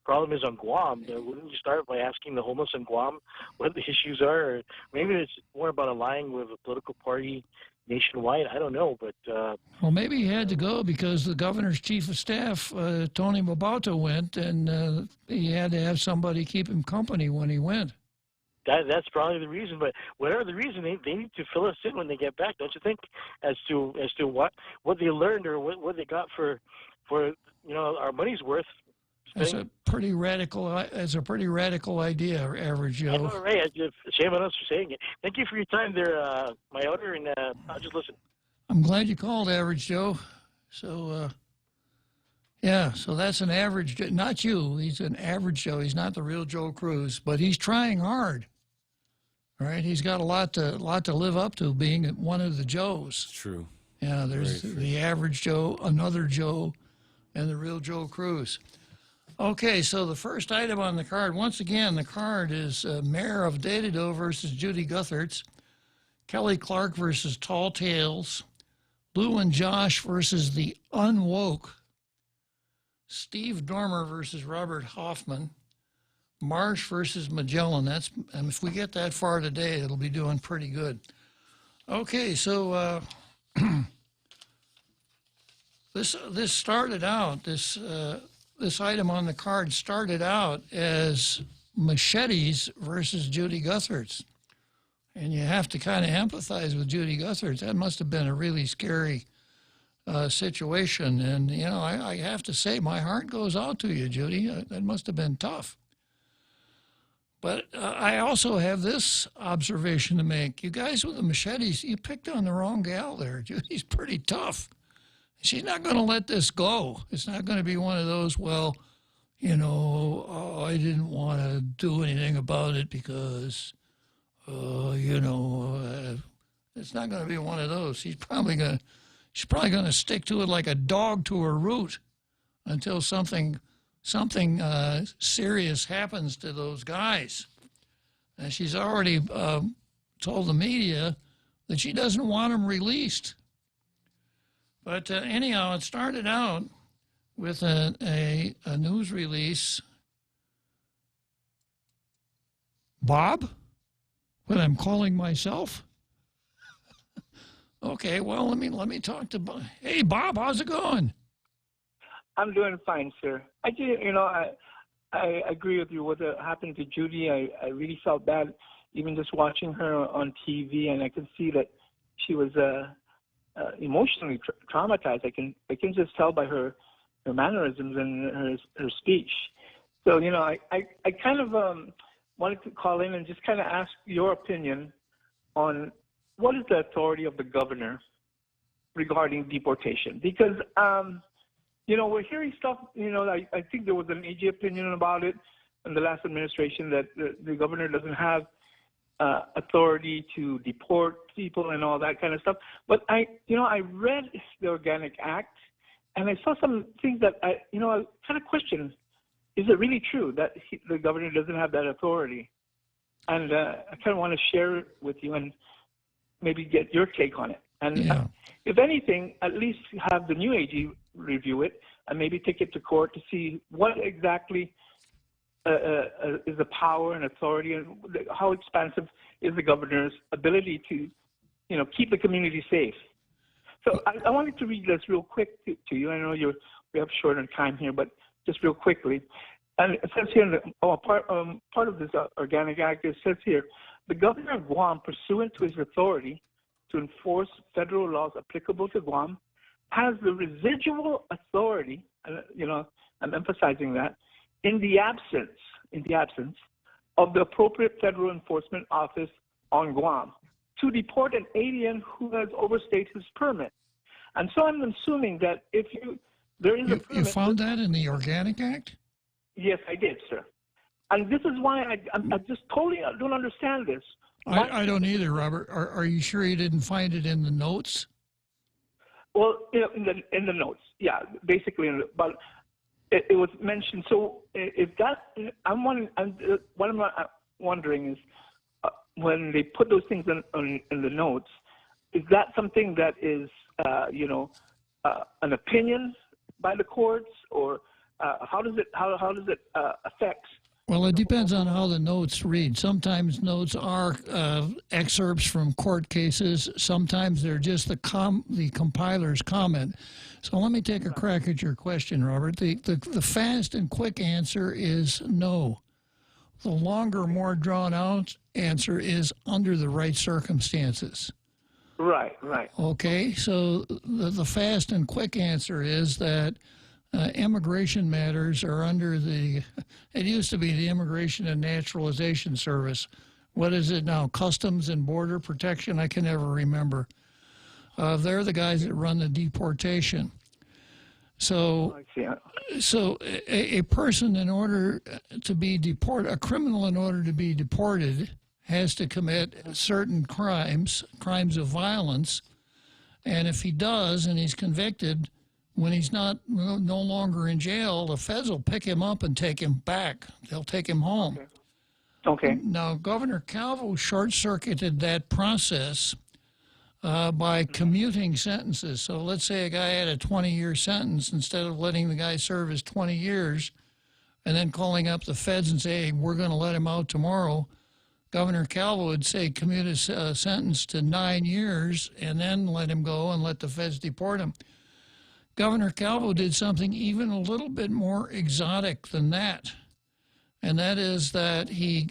problem is on Guam? Wouldn't you start by asking the homeless in Guam what the issues are? Or maybe it's more about aligning with a political party nationwide. I don't know, but well, maybe he had to go because the governor's chief of staff, Tony Mabauta, went, and he had to have somebody keep him company when he went. That's probably the reason. But whatever the reason, they need to fill us in when they get back, don't you think? As to what they learned, or what they got for our money's worth. That's a pretty radical. That's a pretty radical idea, Average Joe. I know, right? Shame on us for saying it. Thank you for your time, there, my elder, and I'll just listen. I'm glad you called, Average Joe. So, yeah, so that's an average. Not you. He's an average Joe. He's not the real Joe Cruz, but he's trying hard. Right? He's got a lot to live up to, being one of the Joes. True. Yeah, there's the average Joe, another Joe, and the real Joe Cruz. Okay, so the first item on the card, once again, the card is Mayor of Datado versus Judy Guthertz, Kelly Clark versus Tall Tales, Lou and Josh versus the Unwoke, Steve Dormer versus Robert Hoffman, Marsh versus Magellan. And if we get that far today, it'll be doing pretty good. Okay, so this started out, this item on the card started out as Machetes versus Judy Guthertz. And you have to kind of empathize with Judy Guthertz. That must have been a really scary situation. And, I have to say, my heart goes out to you, Judy. That must have been tough. But I also have this observation to make. You guys with the machetes, you picked on the wrong gal there. Judy's pretty tough. She's not going to let this go. It's not going to be one of those, I didn't want to do anything about it because, it's not going to be one of those. She's probably going to stick to it like a dog to her root until something serious happens to those guys. And she's already told the media that she doesn't want them released. But anyhow, it started out with a news release. Bob? What I'm calling myself? Okay, well, let me talk to Bob. Hey, Bob, how's it going? I'm doing fine, sir. I agree with you. What happened to Judy, I really felt bad, even just watching her on TV, and I can see that she was emotionally traumatized. I can just tell by her mannerisms and her speech. So I kind of wanted to call in and just kind of ask your opinion on what is the authority of the governor regarding deportation, because we're hearing stuff. I think there was an AG opinion about it in the last administration that the governor doesn't have authority to deport people and all that kind of stuff. But I read the Organic Act, and I saw some things that I kind of question: is it really true that the governor doesn't have that authority? And I kind of want to share it with you and maybe get your take on it. And if anything, at least have the new AG review it and maybe take it to court to see what exactly is the power and authority, and how expansive is the governor's ability to, keep the community safe. So I wanted to read this real quick to you. I know we have short on time here, but just real quickly. And it says here, part of this Organic Act, it says here, the governor of Guam, pursuant to his authority to enforce federal laws applicable to Guam, has the residual authority, I'm emphasizing that, in the absence of the appropriate federal enforcement office on Guam to deport an alien who has overstayed his permit. And so I'm assuming that there is a permit. You found that in the Organic Act? Yes, I did, sir. And this is why I just totally don't understand this. I don't either, Robert. Are you sure you didn't find it in the notes? Well, in the notes, yeah, basically. But it was mentioned. So if that, what I'm wondering is when they put those things in the notes, is that something that is an opinion by the courts, or how does it affect? Well, it depends on how the notes read. Sometimes notes are excerpts from court cases. Sometimes they're just the compiler's comment. So let me take a crack at your question, Robert. The fast and quick answer is no. The longer, more drawn out answer is under the right circumstances. Right. Okay, so the fast and quick answer is that immigration matters are under it used to be the Immigration and Naturalization Service. What is it now? Customs and Border Protection? I can never remember. They're the guys that run the deportation. So a person, in order to be deported, a criminal in order to be deported, has to commit certain crimes of violence, and if he does and he's convicted, when he's no longer in jail, the feds will pick him up and take him back. They'll take him home. Okay. Now, Governor Calvo short-circuited that process by commuting sentences. So let's say a guy had a 20-year sentence. Instead of letting the guy serve his 20 years and then calling up the feds and say, hey, we're going to let him out tomorrow, Governor Calvo would say commute his sentence to 9 years and then let him go and let the feds deport him. Governor Calvo did something even a little bit more exotic than that, and that is that he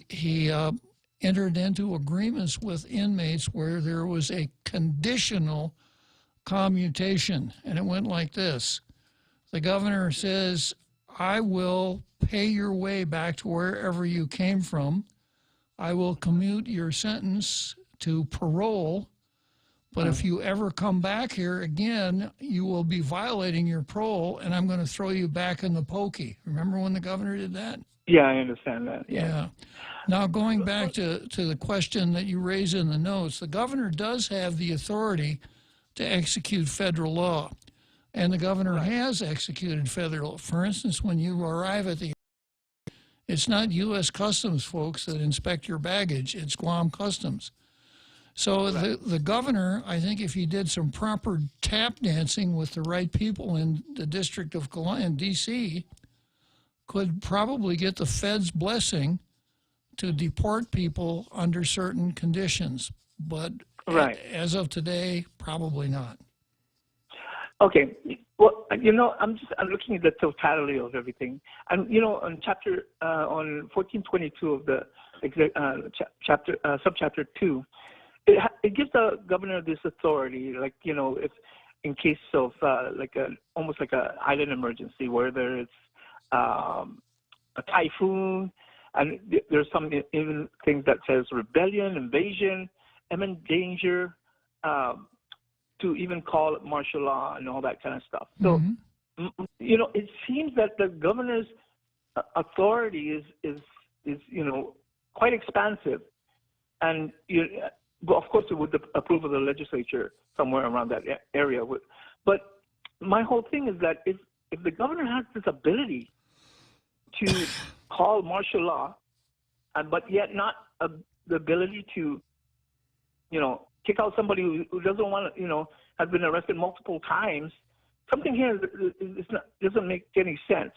entered into agreements with inmates where there was a conditional commutation, and it went like this. The governor says, I will pay your way back to wherever you came from. I will commute your sentence to parole, but if you ever come back here again, you will be violating your parole, and I'm going to throw you back in the pokey. Remember when the governor did that? Yeah, I understand that. Yeah. Now, going back to the question that you raise in the notes, the governor does have the authority to execute federal law, and the governor has executed federal law. For instance, when you arrive at the it's not U.S. Customs folks that inspect your baggage, it's Guam Customs. So the governor, I think if he did some proper tap dancing with the right people in the District of Columbia, in D.C., could probably get the Fed's blessing to deport people under certain conditions. But as of today, probably not. Okay. Well, I'm looking at the totality of everything. And, on on 1422 of the subchapter 2, it gives the governor this authority, like, if in case of almost like a island emergency, whether it's a typhoon, and there's some even things that says rebellion, invasion, imminent danger, to even call it martial law and all that kind of stuff. So, it seems that the governor's authority is quite expansive, and but of course, it would approve of the legislature somewhere around that area. But my whole thing is that if the governor has this ability to call martial law, but yet not the ability to, kick out somebody who doesn't want to, has been arrested multiple times, something here doesn't make any sense.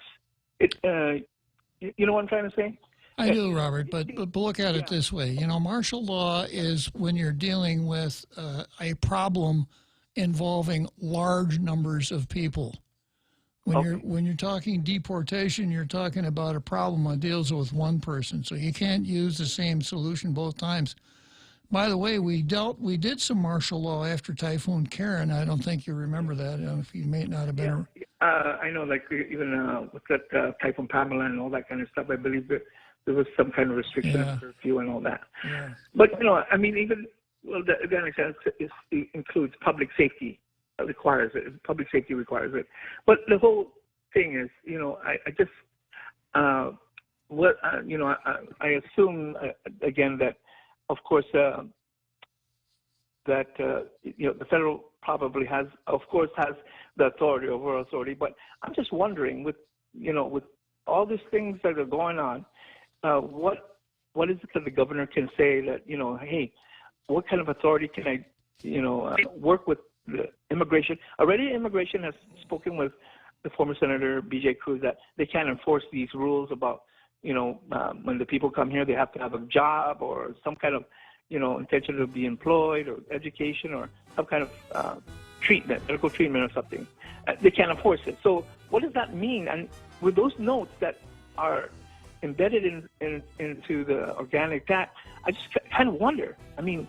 You know what I'm trying to say? I do, Robert, but look at it this way. Martial law is when you're dealing with a problem involving large numbers of people. When you're talking deportation, you're talking about a problem that deals with one person. So you can't use the same solution both times. By the way, we did some martial law after Typhoon Karen. I don't think you remember that. If you may not have been. I know, like even with that Typhoon Pamela and all that kind of stuff. I believe that there was some kind of restriction of curfew and all that. Yeah. But even it includes public safety. Requires it. Public safety requires it. But the whole thing is, I just what I assume again that, of course, that the federal probably has the overall authority. But I'm just wondering, with all these things that are going on, what is it that the governor can say that hey, what kind of authority can I work with the immigration? Already, immigration has spoken with the former Senator B.J. Cruz that they can't enforce these rules about when the people come here, they have to have a job or some kind of intention to be employed or education or some kind of medical treatment or something. They can't enforce it. So what does that mean? And with those notes that are embedded into the Organic Act, I just kind of wonder. I mean,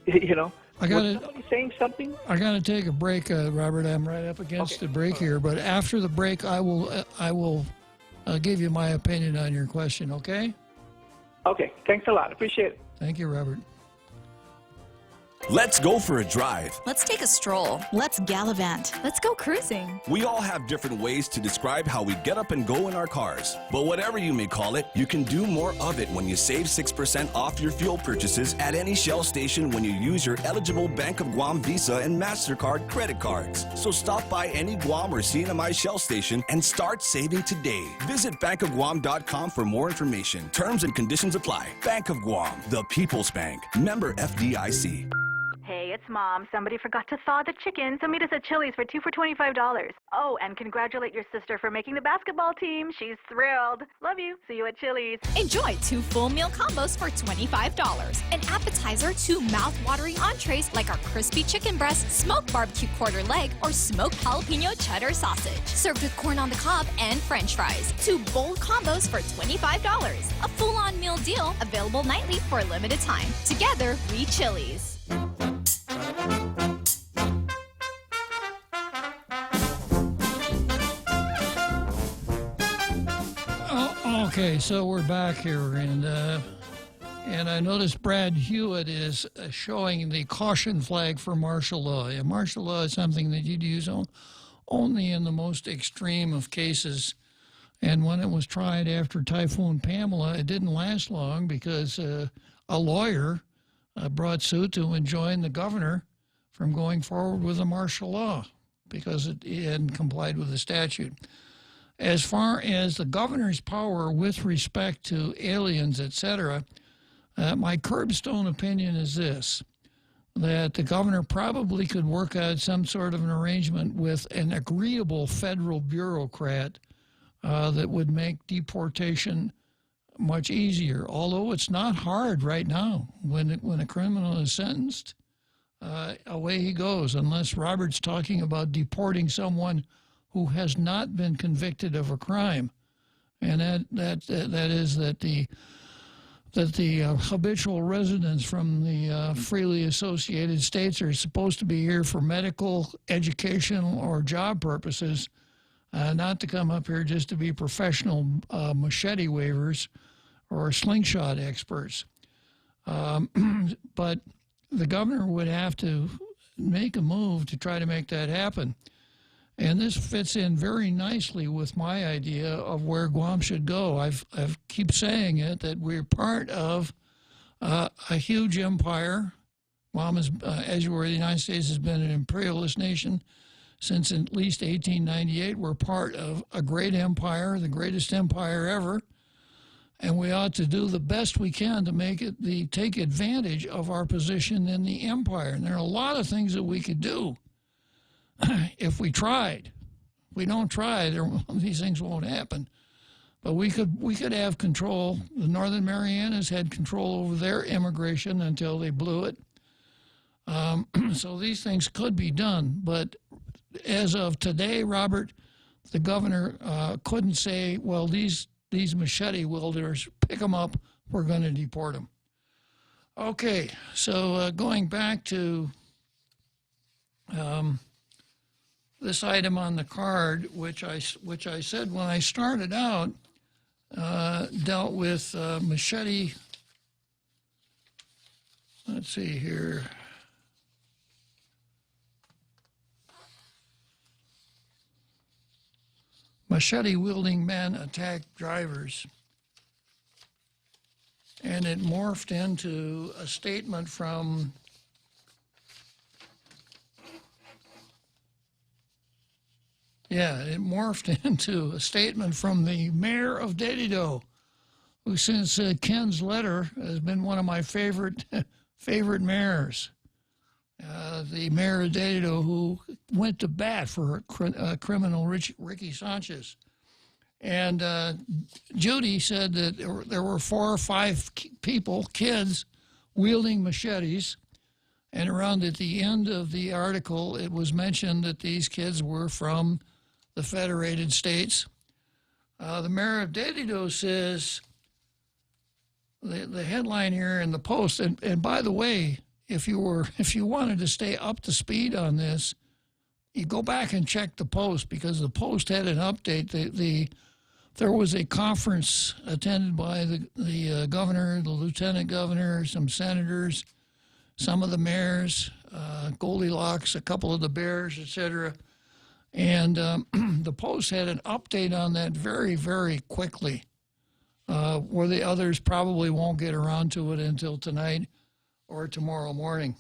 was somebody saying something? I got to take a break, Robert. I'm right up against the break here. But after the break, I will give you my opinion on your question, okay? Okay. Thanks a lot. Appreciate it. Thank you, Robert. Let's go for a drive. Let's take a stroll. Let's gallivant. Let's go cruising. We all have different ways to describe how we get up and go in our cars. But whatever you may call it, you can do more of it when you save 6% off your fuel purchases at any Shell station when you use your eligible Bank of Guam Visa and MasterCard credit cards. So stop by any Guam or CNMI Shell station and start saving today. Visit bankofguam.com for more information. Terms and conditions apply. Bank of Guam, the People's Bank. Member FDIC. Hey, it's Mom. Somebody forgot to thaw the chicken, so meet us at Chili's for 2 for $25. Oh, and congratulate your sister for making the basketball team. She's thrilled. Love you. See you at Chili's. Enjoy 2 full meal combos for $25. An appetizer, 2 mouth-watering entrees like our crispy chicken breast, smoked barbecue quarter leg, or smoked jalapeno cheddar sausage. Served with corn on the cob and French fries. 2 bold combos for $25. A full-on meal deal available nightly for a limited time. Together, we Chili's. Okay, so we're back here, and I noticed Brad Hewitt is showing the caution flag for martial law. Yeah, martial law is something that you'd use only in the most extreme of cases. And when it was tried after Typhoon Pamela, it didn't last long because a lawyer brought suit to enjoin the governor from going forward with a martial law because it hadn't complied with the statute. As far as the governor's power with respect to aliens, etc., my curbstone opinion is this, that the governor probably could work out some sort of an arrangement with an agreeable federal bureaucrat that would make deportation much easier, although it's not hard right now. When a criminal is sentenced, away he goes, unless Robert's talking about deporting someone who has not been convicted of a crime, and that is that the habitual residents from the freely associated states are supposed to be here for medical, educational, or job purposes, not to come up here just to be professional machete wavers or slingshot experts. But the governor would have to make a move to try to make that happen. And this fits in very nicely with my idea of where Guam should go. I've keep saying it, that we're part of a huge empire. Guam is, as you were, the United States has been an imperialist nation since at least 1898. We're part of a great empire, the greatest empire ever. And we ought to do the best we can to take advantage of our position in the empire. And there are a lot of things that we could do if we tried. If we don't try, these things won't happen. But we could have control. The Northern Marianas had control over their immigration until they blew it. So these things could be done. But as of today, Robert, the governor couldn't say, well, these machete wielders, pick them up, we're going to deport them. Okay, so going back to this item on the card, which I said when I started out, dealt with machete. Let's see here. Machete-wielding men attack drivers. and it morphed into a statement from the mayor of Dedido, who since Ken's letter has been one of my favorite mayors. The mayor of Dedido, who went to bat for criminal Ricky Sanchez. And Judy said that there were 4 or 5 kids, wielding machetes. And around at the end of the article, it was mentioned that these kids were from the Federated States. The mayor of Dedido says, the headline here in the Post, and by the way, if you wanted to stay up to speed on this, you go back and check the Post, because the Post had an update. There was a conference attended by the governor, the lieutenant governor, some senators, some of the mayors, Goldilocks, a couple of the bears, etc. And the Post had an update on that very, very quickly, where the others probably won't get around to it until tonight or tomorrow morning.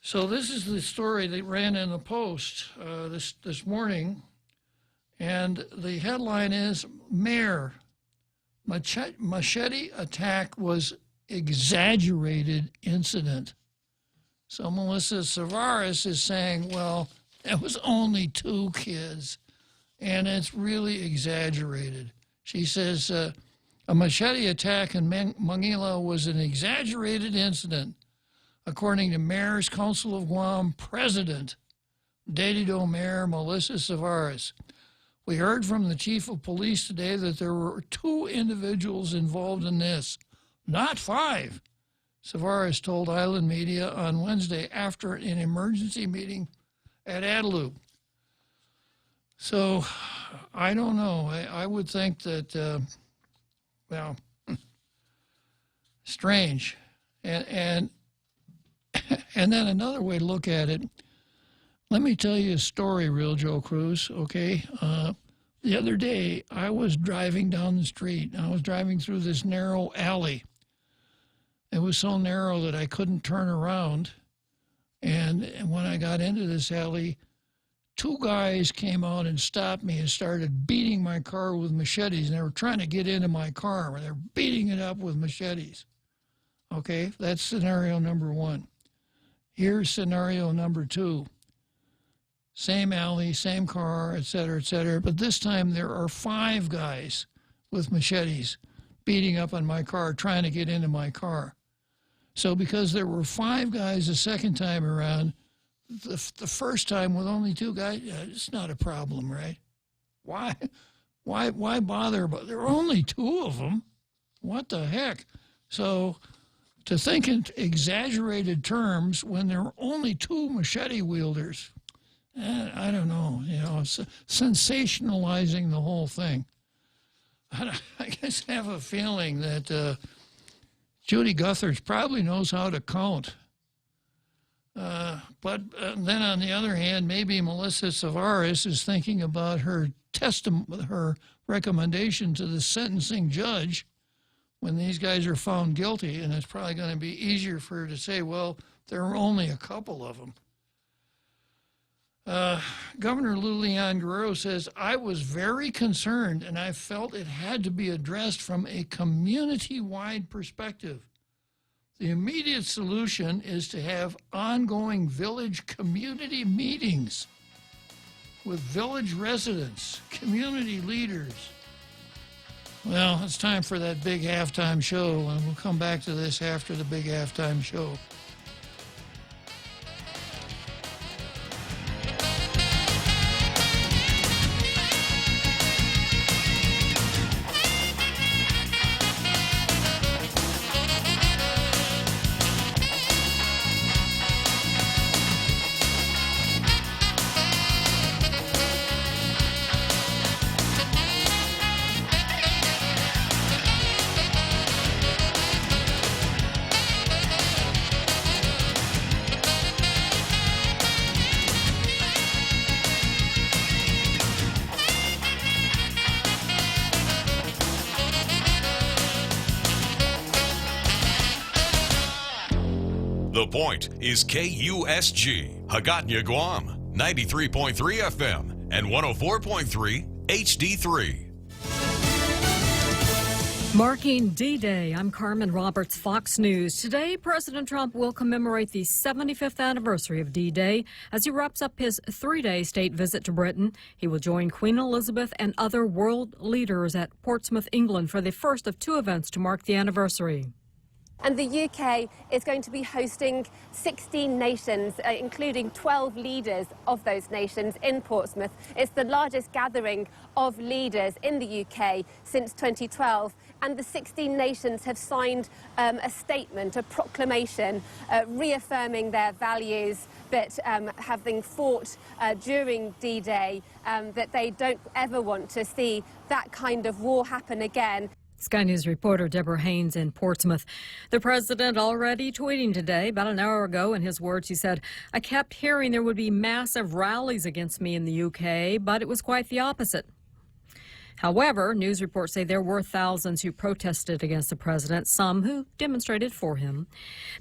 So this is the story that ran in the Post this morning, and the headline is, Mayor, machete attack was exaggerated incident. So Melissa Savaris is saying, well, it was only 2 kids, and it's really exaggerated. She says a machete attack in Manila was an exaggerated incident, according to Mayor's Council of Guam President, Dedido Mayor Melissa Savaris. We heard from the chief of police today that there were 2 individuals involved in this, not 5, Savaris told Island Media on Wednesday after an emergency meeting at Adelup. So, I don't know. I would think that, well, strange. And then another way to look at it, let me tell you a story, Real Joe Cruz, okay? The other day, I was driving down the street. I was driving through this narrow alley. It was so narrow that I couldn't turn around. And when I got into this alley, 2 guys came out and stopped me and started beating my car with machetes. And they were trying to get into my car. And they're beating it up with machetes. Okay, that's scenario number 1. Here's scenario number 2. Same alley, same car, et cetera, but this time there are 5 guys with machetes beating up on my car, trying to get into my car. So because there were 5 guys the second time around, the first time with only 2 guys, it's not a problem, right? Why bother? But there are only 2 of them. What the heck? So to think in exaggerated terms when there were only 2 machete wielders, I don't know, sensationalizing the whole thing. I guess I have a feeling that Judy Guthers probably knows how to count. But then on the other hand, maybe Melissa Savaris is thinking about her recommendation to the sentencing judge when these guys are found guilty, and it's probably going to be easier for her to say, well, there were only a couple of them. Governor Lou Leon Guerrero says, I was very concerned and I felt it had to be addressed from a community-wide perspective. The immediate solution is to have ongoing village community meetings with village residents, community leaders. Well, it's time for that big halftime show, and we'll come back to this after the big halftime show. The Point is KUSG, Hagåtña, Guam, 93.3 FM and 104.3 HD3. Marking D-Day, I'm Carmen Roberts, Fox News. Today, President Trump will commemorate the 75th anniversary of D-Day as he wraps up his three-day state visit to Britain. He will join Queen Elizabeth and other world leaders at Portsmouth, England, for the first of two events to mark the anniversary. And the UK is going to be hosting 16 nations, including 12 leaders of those nations in Portsmouth. It's the largest gathering of leaders in the UK since 2012. And the 16 nations have signed a statement, a proclamation, reaffirming their values, but having fought during D-Day, that they don't ever want to see that kind of war happen again. Sky News reporter Deborah Haynes in Portsmouth. The president already tweeting today. About an hour ago, in his words, he said, "I kept hearing there would be massive rallies against me in the UK, but it was quite the opposite." However, news reports say there were thousands who protested against the president, some who demonstrated for him.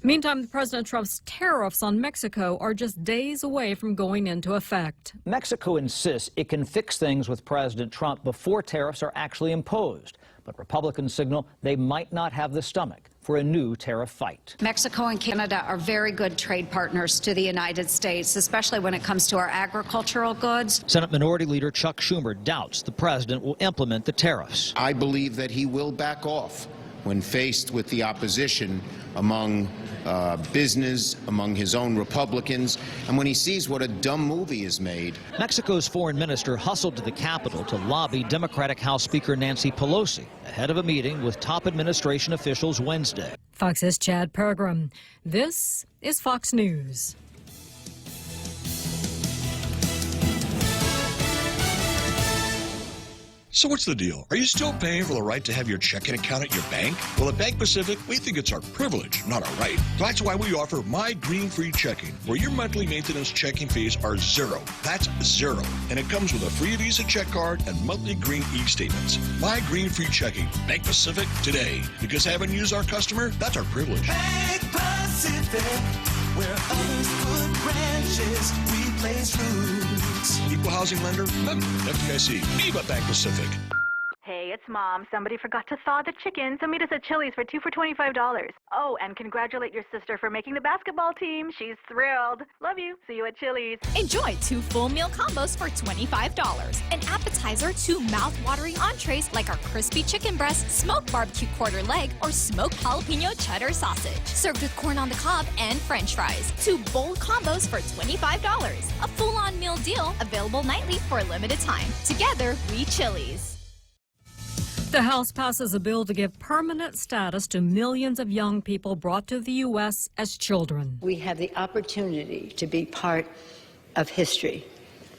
Meantime, President Trump's tariffs on Mexico are just days away from going into effect. Mexico insists it can fix things with President Trump before tariffs are actually imposed. But Republicans signal they might not have the stomach for a new tariff fight. Mexico and Canada are very good trade partners to the United States, especially when it comes to our agricultural goods. Senate Minority Leader Chuck Schumer doubts the president will implement the tariffs. I believe that he will back off when faced with the opposition among business, among his own Republicans, and when he sees what a dumb move he has made. Mexico's foreign minister hustled to the Capitol to lobby Democratic House Speaker Nancy Pelosi ahead of a meeting with top administration officials Wednesday. Fox's Chad Peregrine. This is Fox News. So what's the deal? Are you still paying for the right to have your checking account at your bank? Well, at Bank Pacific, we think it's our privilege, not our right. That's why we offer My Green Free Checking, where your monthly maintenance checking fees are zero. That's zero. And it comes with a free Visa check card and monthly green e-statements. My Green Free Checking. Bank Pacific today. Because having you as our customer, that's our privilege. Bank Pacific, where others put branches, we place roots. Equal housing lender, FDIC, Viva Bank Pacific. Hey, it's Mom. Somebody forgot to thaw the chicken, so meet us at Chili's for 2 for $25. Oh, and congratulate your sister for making the basketball team. She's thrilled. Love you. See you at Chili's. Enjoy 2 full meal combos for $25. An appetizer, 2 mouth-watering entrees like our crispy chicken breast, smoked barbecue quarter leg, or smoked jalapeno cheddar sausage. Served with corn on the cob and french fries. 2 bold combos for $25. A full-on meal deal available nightly for a limited time. Together, we Chili's. The House passes a bill to give permanent status to millions of young people brought to the U.S. as children. We have the opportunity to be part of history,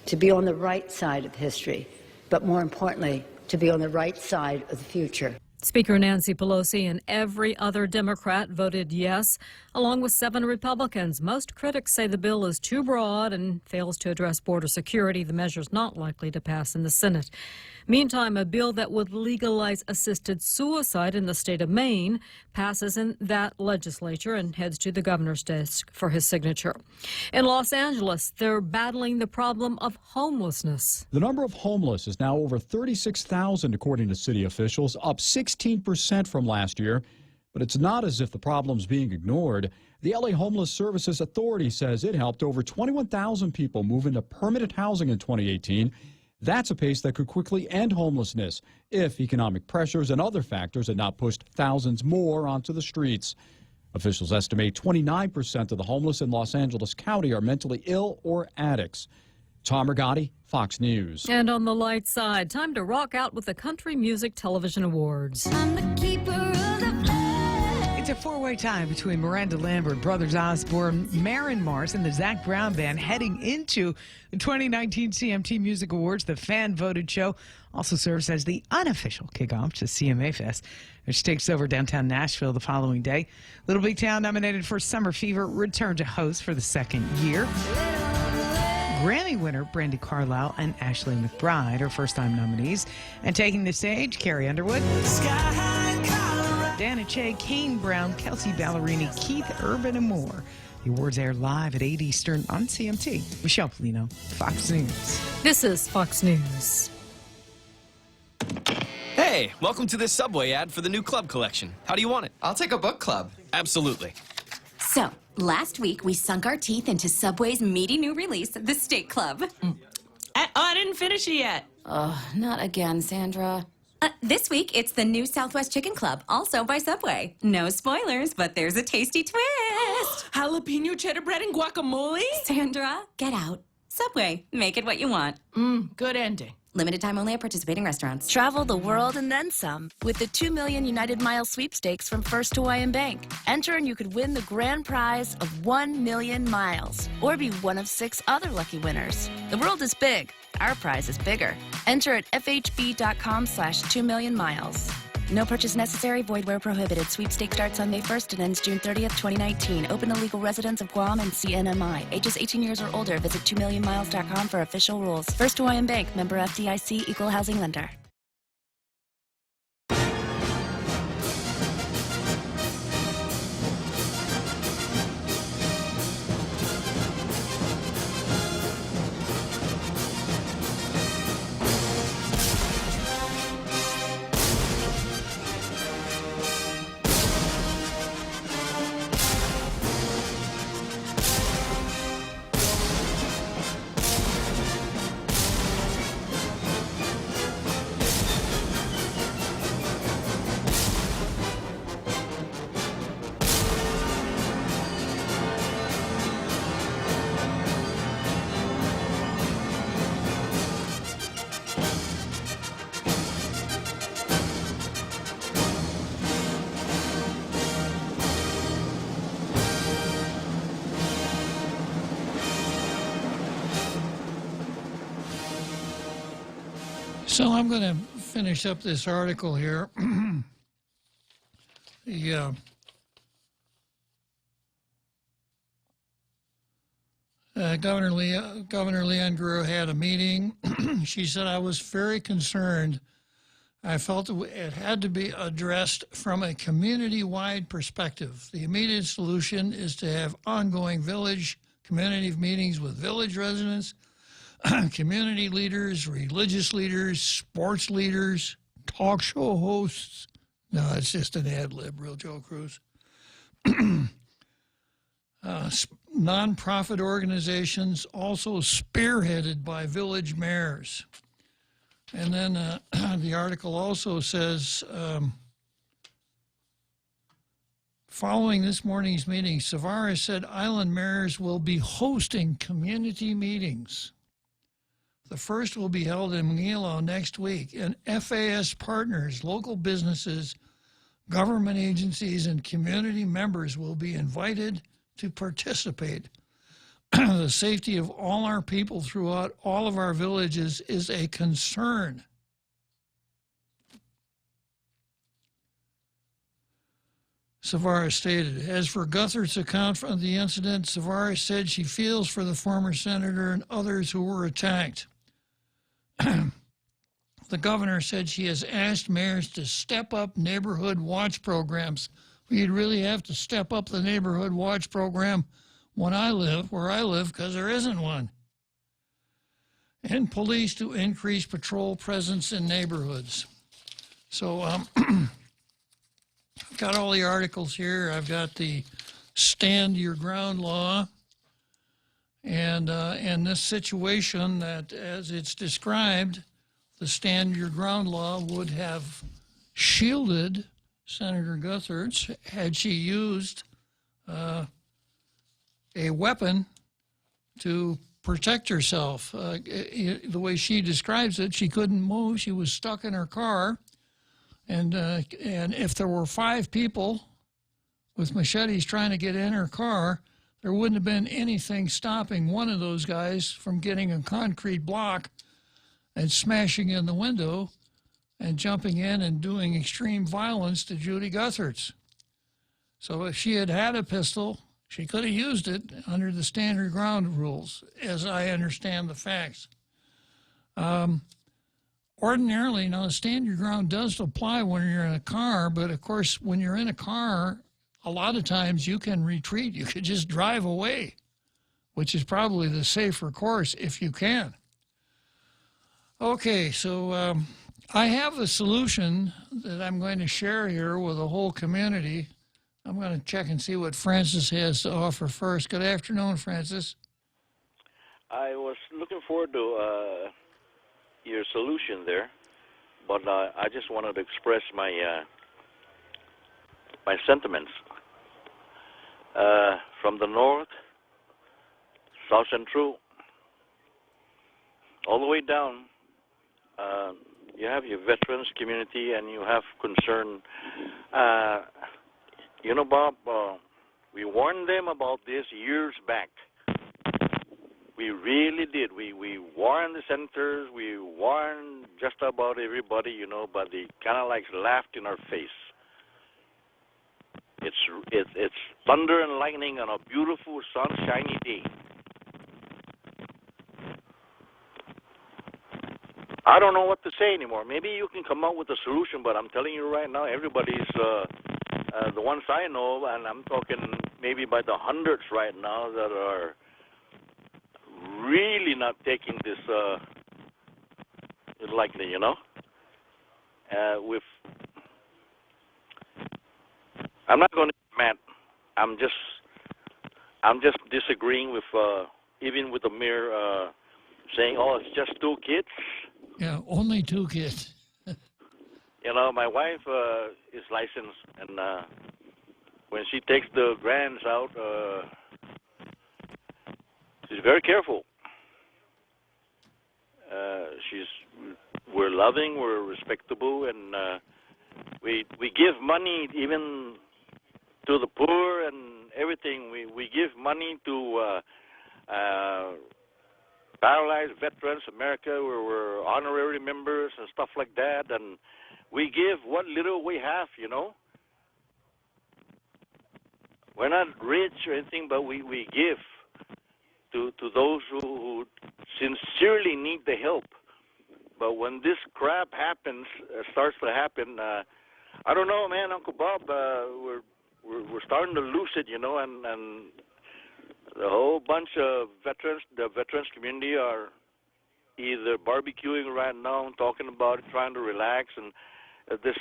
to be on the right side of history, but more importantly, to be on the right side of the future. Speaker Nancy Pelosi and every other Democrat voted yes, along with 7 Republicans. Most critics say the bill is too broad and fails to address border security. The measure is not likely to pass in the Senate. Meantime, a bill that would legalize assisted suicide in the state of Maine passes in that legislature and heads to the governor's desk for his signature. In Los Angeles, they're battling the problem of homelessness. The number of homeless is now over 36,000, according to city officials, up 16% from last year. But it's not as if the problem's being ignored. The LA Homeless Services Authority says it helped over 21,000 people move into permanent housing in 2018. That's a pace that could quickly end homelessness if economic pressures and other factors had not pushed thousands more onto the streets. Officials estimate 29% of the homeless in Los Angeles County are mentally ill or addicts. Tom Rigotti, Fox News. And on the light side, time to rock out with the Country Music Television Awards. It's a 4-way tie between Miranda Lambert, Brothers Osborne, Maren Mars, and the Zac Brown Band heading into the 2019 CMT Music Awards. The fan-voted show also serves as the unofficial kickoff to CMA Fest, which takes over downtown Nashville the following day. Little Big Town, nominated for Summer Fever, returned to host for the second year. Grammy winner Brandi Carlile and Ashley McBryde are first-time nominees. And taking the stage, Carrie Underwood, Dana Che, Kane Brown, Kelsey Ballerini, Keith Urban, and more. The awards air live at 8 Eastern on CMT. Michelle Polino, Fox News. This is Fox News. Hey, welcome to this Subway ad for the new club collection. How do you want it? I'll take a book club. Absolutely. So, last week we sunk our teeth into Subway's meaty new release, the Steak Club. I didn't finish it yet. Oh, not again, Sandra. This week, it's the new Southwest Chicken Club, also by Subway. No spoilers, but there's a tasty twist. Jalapeno cheddar bread and guacamole? Sandra, get out. Subway, make it what you want. Good ending. Limited time only at participating restaurants. Travel the world and then some with the 2 million United Miles sweepstakes from First Hawaiian Bank. Enter and you could win the grand prize of 1 million miles or be one of 6 other lucky winners. The world is big. Our prize is bigger. Enter at fhb.com/2 million miles. No purchase necessary. Void where prohibited. Sweepstake starts on May 1st and ends June 30th, 2019. Open to legal residents of Guam and CNMI. Ages 18 years or older. Visit 2millionmiles.com for official rules. First Hawaiian Bank. Member FDIC. Equal housing lender. So I'm going to finish up this article here. Governor Leanne Guerrero had a meeting. She said, I was very concerned. I felt it had to be addressed from a community-wide perspective. The immediate solution is to have ongoing village community meetings with village residents, community leaders, religious leaders, sports leaders, talk show hosts. No, it's just an ad lib, real Joe Cruz. Nonprofit organizations, also spearheaded by village mayors. And then the article also says, following this morning's meeting, Savara said island mayors will be hosting community meetings. The first will be held in Manilo next week, and FAS partners, local businesses, government agencies, and community members will be invited to participate. The safety of all our people throughout all of our villages is a concern. Savara stated. As for Guthert's account of the incident, Savara said she feels for the former senator and others who were attacked. The governor said she has asked mayors to step up neighborhood watch programs. We'd really have to step up the neighborhood watch program where I live, because there isn't one. And police to increase patrol presence in neighborhoods. So I've got all the articles here. I've got the Stand Your Ground law. And in this situation that, as it's described, the Stand Your Ground law would have shielded Senator Guthertz had she used a weapon to protect herself. The way she describes it, she couldn't move. She was stuck in her car. And if there were 5 people with machetes trying to get in her car, there wouldn't have been anything stopping one of those guys from getting a concrete block and smashing in the window and jumping in and doing extreme violence to Judy Guthertz. So if she had had a pistol, she could have used it under the standard ground rules, as I understand the facts. Ordinarily, now, the stand your ground does apply when you're in a car, but of course, when you're in a car, a lot of times you can retreat. You could just drive away, which is probably the safer course if you can. Okay, so I have a solution that I'm going to share here with the whole community. I'm going to check and see what Francis has to offer first. Good afternoon, Francis. I was looking forward to your solution there, but I just wanted to express my my sentiments. From the north, South Central, all the way down, you have your veterans community and you have concern. You know, Bob, we warned them about this years back. We really did. We warned the senators, we warned just about everybody, you know, but they kind of like laughed in our face. It's thunder and lightning on a beautiful sunshiny day. I don't know what to say anymore. Maybe you can come up with a solution, but I'm telling you right now, everybody's the ones I know, and I'm talking maybe by the hundreds right now that are really not taking this lightly, you know. I'm not going to get mad. I'm just disagreeing with even with the mayor saying, "Oh, it's just 2 kids." Yeah, only 2 kids. You know, my wife is licensed, and when she takes the grands out, she's very careful. We're loving, we're respectable, and we give money even to the poor and everything. We give money to paralyzed veterans, America, where we're honorary members and stuff like that, and we give what little we have, you know. We're not rich or anything, but we give to those who sincerely need the help. But when this crap happens, starts to happen, I don't know, man, Uncle Bob, we're starting to lose it, you know, and the whole bunch of veterans, the veterans community are either barbecuing right now, talking about it, trying to relax, and this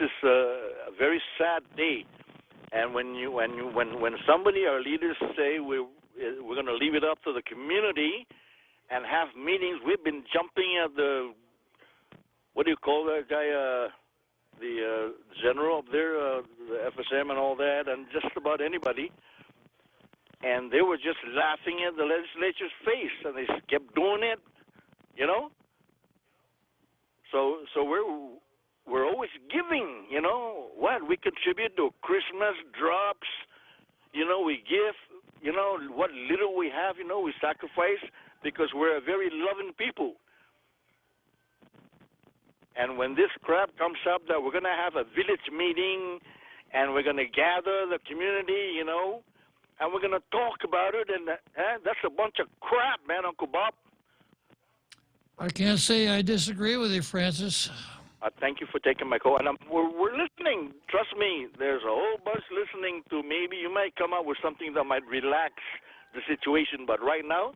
is a very sad day. And when somebody, our leaders, say we're going to leave it up to the community and have meetings, we've been jumping at the, what do you call that guy, the general up there, the FSM and all that, and just about anybody. And they were just laughing at the legislature's face, and they kept doing it, you know. So we're always giving, you know. What we contribute to Christmas drops, you know. We give, you know, what little we have, you know. We sacrifice because we're a very loving people. And when this crap comes up, that we're going to have a village meeting, and we're going to gather the community, you know. And we're going to talk about it, and that's a bunch of crap, man, Uncle Bob. I can't say I disagree with you, Francis. Thank you for taking my call. And we're listening. Trust me, there's a whole bunch listening to maybe you might come up with something that might relax the situation. But right now,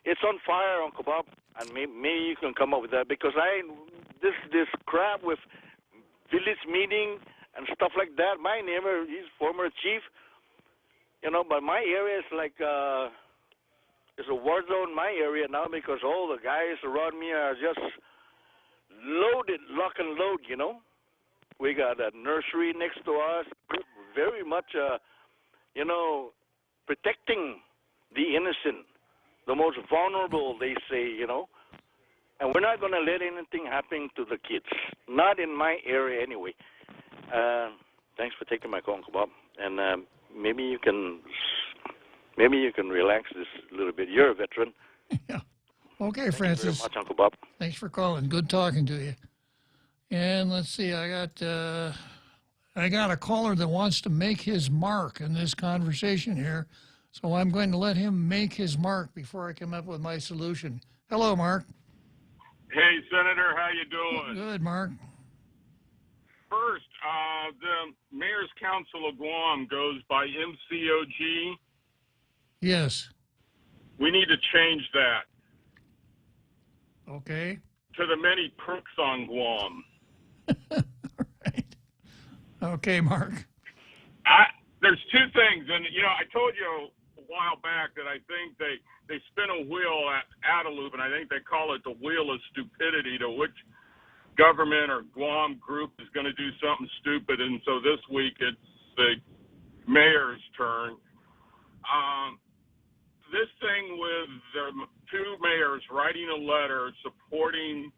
it's on fire, Uncle Bob. And maybe you can come up with that. Because this crap with village meeting and stuff like that, my neighbor, he's former chief. You know, but my area is like, it's a war zone in my area now because all the guys around me are just loaded, lock and load, you know. We got a nursery next to us, very much, you know, protecting the innocent, the most vulnerable, they say, you know. And we're not going to let anything happen to the kids, not in my area anyway. Thanks for taking my call, Uncle Bob. And maybe you can relax this a little bit. You're a veteran. Yeah. Okay, Francis. Thank you very much, Uncle Bob. Thanks for calling. Good talking to you. And let's see, I got a caller that wants to make his mark in this conversation here, so I'm going to let him make his mark before I come up with my solution. Hello, Mark. Hey, Senator, how you doing? Good, Mark. First, The Mayor's Council of Guam goes by MCOG. Yes. We need to change that Okay. to the many crooks on Guam. Okay, Mark. There's two things, and I told you a while back that I think they spin a wheel at a loop, and I think they call it the wheel of stupidity, to which government or Guam group is going to do something stupid, and so this week it's the mayor's turn. This thing with the two mayors writing a letter supporting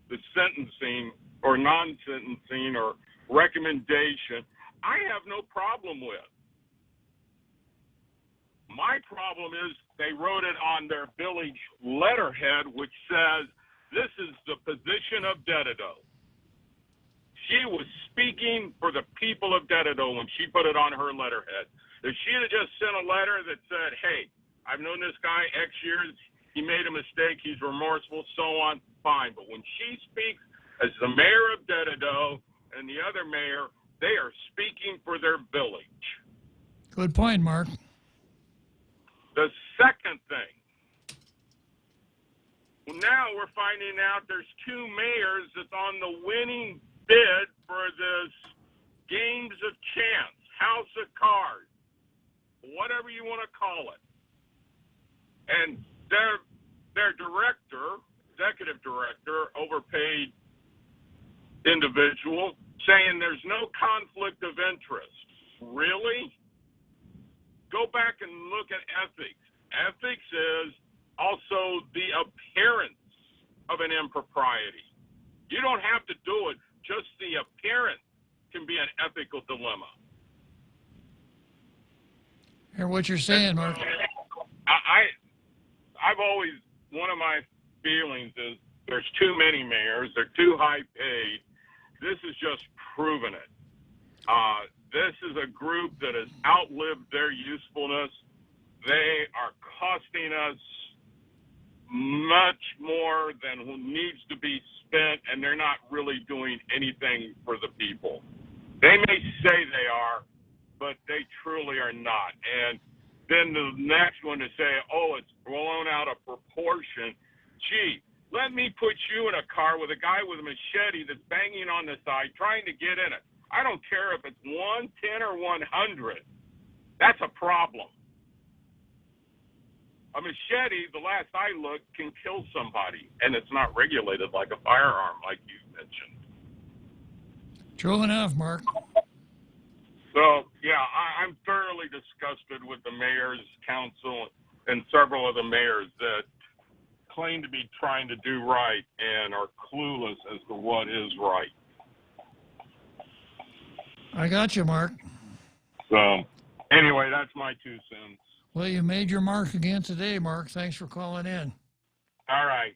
the sentencing or non-sentencing or recommendation, I have no problem with. My problem is they wrote it on their village letterhead, which says, "This is the position of Dedido." She was speaking for the people of Dedido when she put it on her letterhead. If she had just sent a letter that said, "Hey, I've known this guy X years, he made a mistake, he's remorseful," so on, fine. But when she speaks as the mayor of Dedido and the other mayor, they are speaking for their village. Good point, Mark. The second thing, now we're finding out there's two mayors that's on the winning bid for this Games of Chance, House of Cards, whatever you want to call it. And their director, executive director, overpaid individual, saying there's no conflict of interest. Really? Go back and look at ethics. Ethics is also the appearance of an impropriety. You don't have to do it. Just the appearance can be an ethical dilemma. Hear what you're saying, Mark. I've always, one of my feelings is there's too many mayors. They're too high paid. This is just proving it. This is a group that has outlived their usefulness. They are costing us much more than needs to be spent, and they're not really doing anything for the people. They may say they are, but they truly are not. And then the next one to say, "Oh, it's blown out of proportion." Gee, let me put you in a car with a guy with a machete that's banging on the side trying to get in it. I don't care if it's 1, 10, or 100. That's a problem. A machete, the last I looked, can kill somebody, and it's not regulated like a firearm, like you mentioned. True enough, Mark. So, yeah, I'm thoroughly disgusted with the mayor's council and several of the mayors that claim to be trying to do right and are clueless as to what is right. I got you, Mark. So, anyway, that's my 2 cents. Well, you made your mark again today, Mark. Thanks for calling in. All right.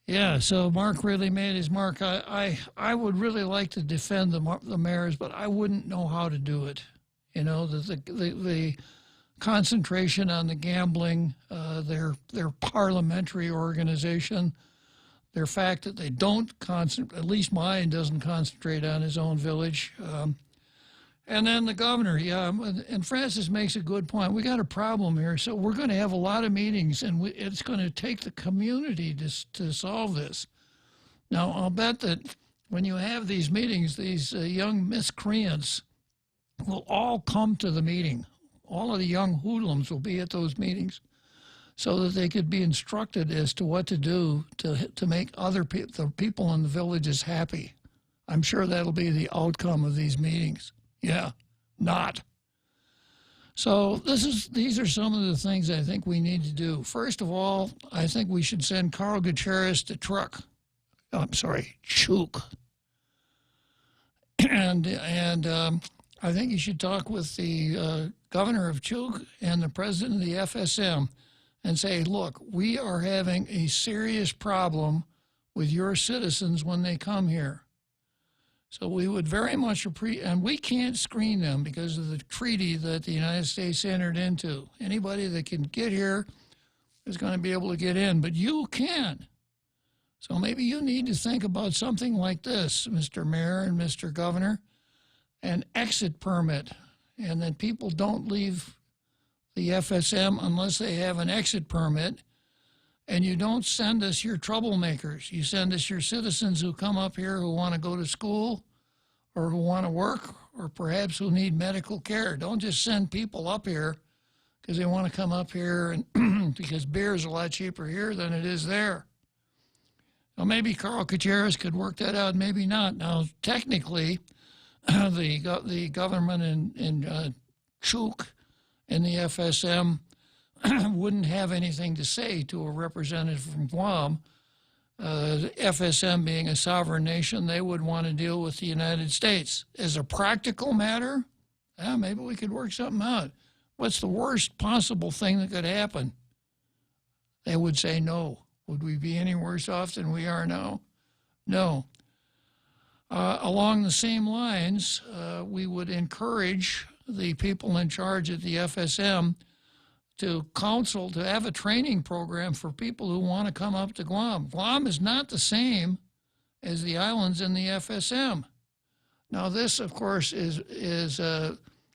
Yeah, so Mark really made his mark. I would really like to defend the mayors, but I wouldn't know how to do it. You know, the concentration on the gambling, their parliamentary organization, their fact that they don't concentrate, at least mine doesn't concentrate on his own village. And then the governor, yeah, and Francis makes a good point. We got a problem here, so we're going to have a lot of meetings, and it's going to take the community to solve this. Now, I'll bet that when you have these meetings, these young miscreants will all come to the meeting. All of the young hoodlums will be at those meetings so that they could be instructed as to what to do to make the people in the villages happy. I'm sure that'll be the outcome of these meetings. Yeah, not. So these are some of the things I think we need to do. First of all, I think we should send Carl Gutierrez to Chuk. And I think you should talk with the governor of Chuk and the president of the FSM and say, look, we are having a serious problem with your citizens when they come here. So we would very much appreciate, and we can't screen them because of the treaty that the United States entered into. Anybody that can get here is going to be able to get in, but you can. So maybe you need to think about something like this, Mr. Mayor and Mr. Governor, an exit permit, and that people don't leave the FSM unless they have an exit permit. And you don't send us your troublemakers. You send us your citizens who come up here who want to go to school or who want to work or perhaps who need medical care. Don't just send people up here because they want to come up here and because beer is a lot cheaper here than it is there. Now, maybe Carl Gutierrez could work that out, maybe not. Now, technically, the government in Chuk and the FSM wouldn't have anything to say to a representative from Guam. The FSM being a sovereign nation, they would want to deal with the United States. As a practical matter, maybe we could work something out. What's the worst possible thing that could happen? They would say no. Would we be any worse off than we are now? No. Along the same lines, we would encourage the people in charge at the FSM to counsel, to have a training program for people who want to come up to Guam. Guam is not the same as the islands in the FSM. Now, this, of course, is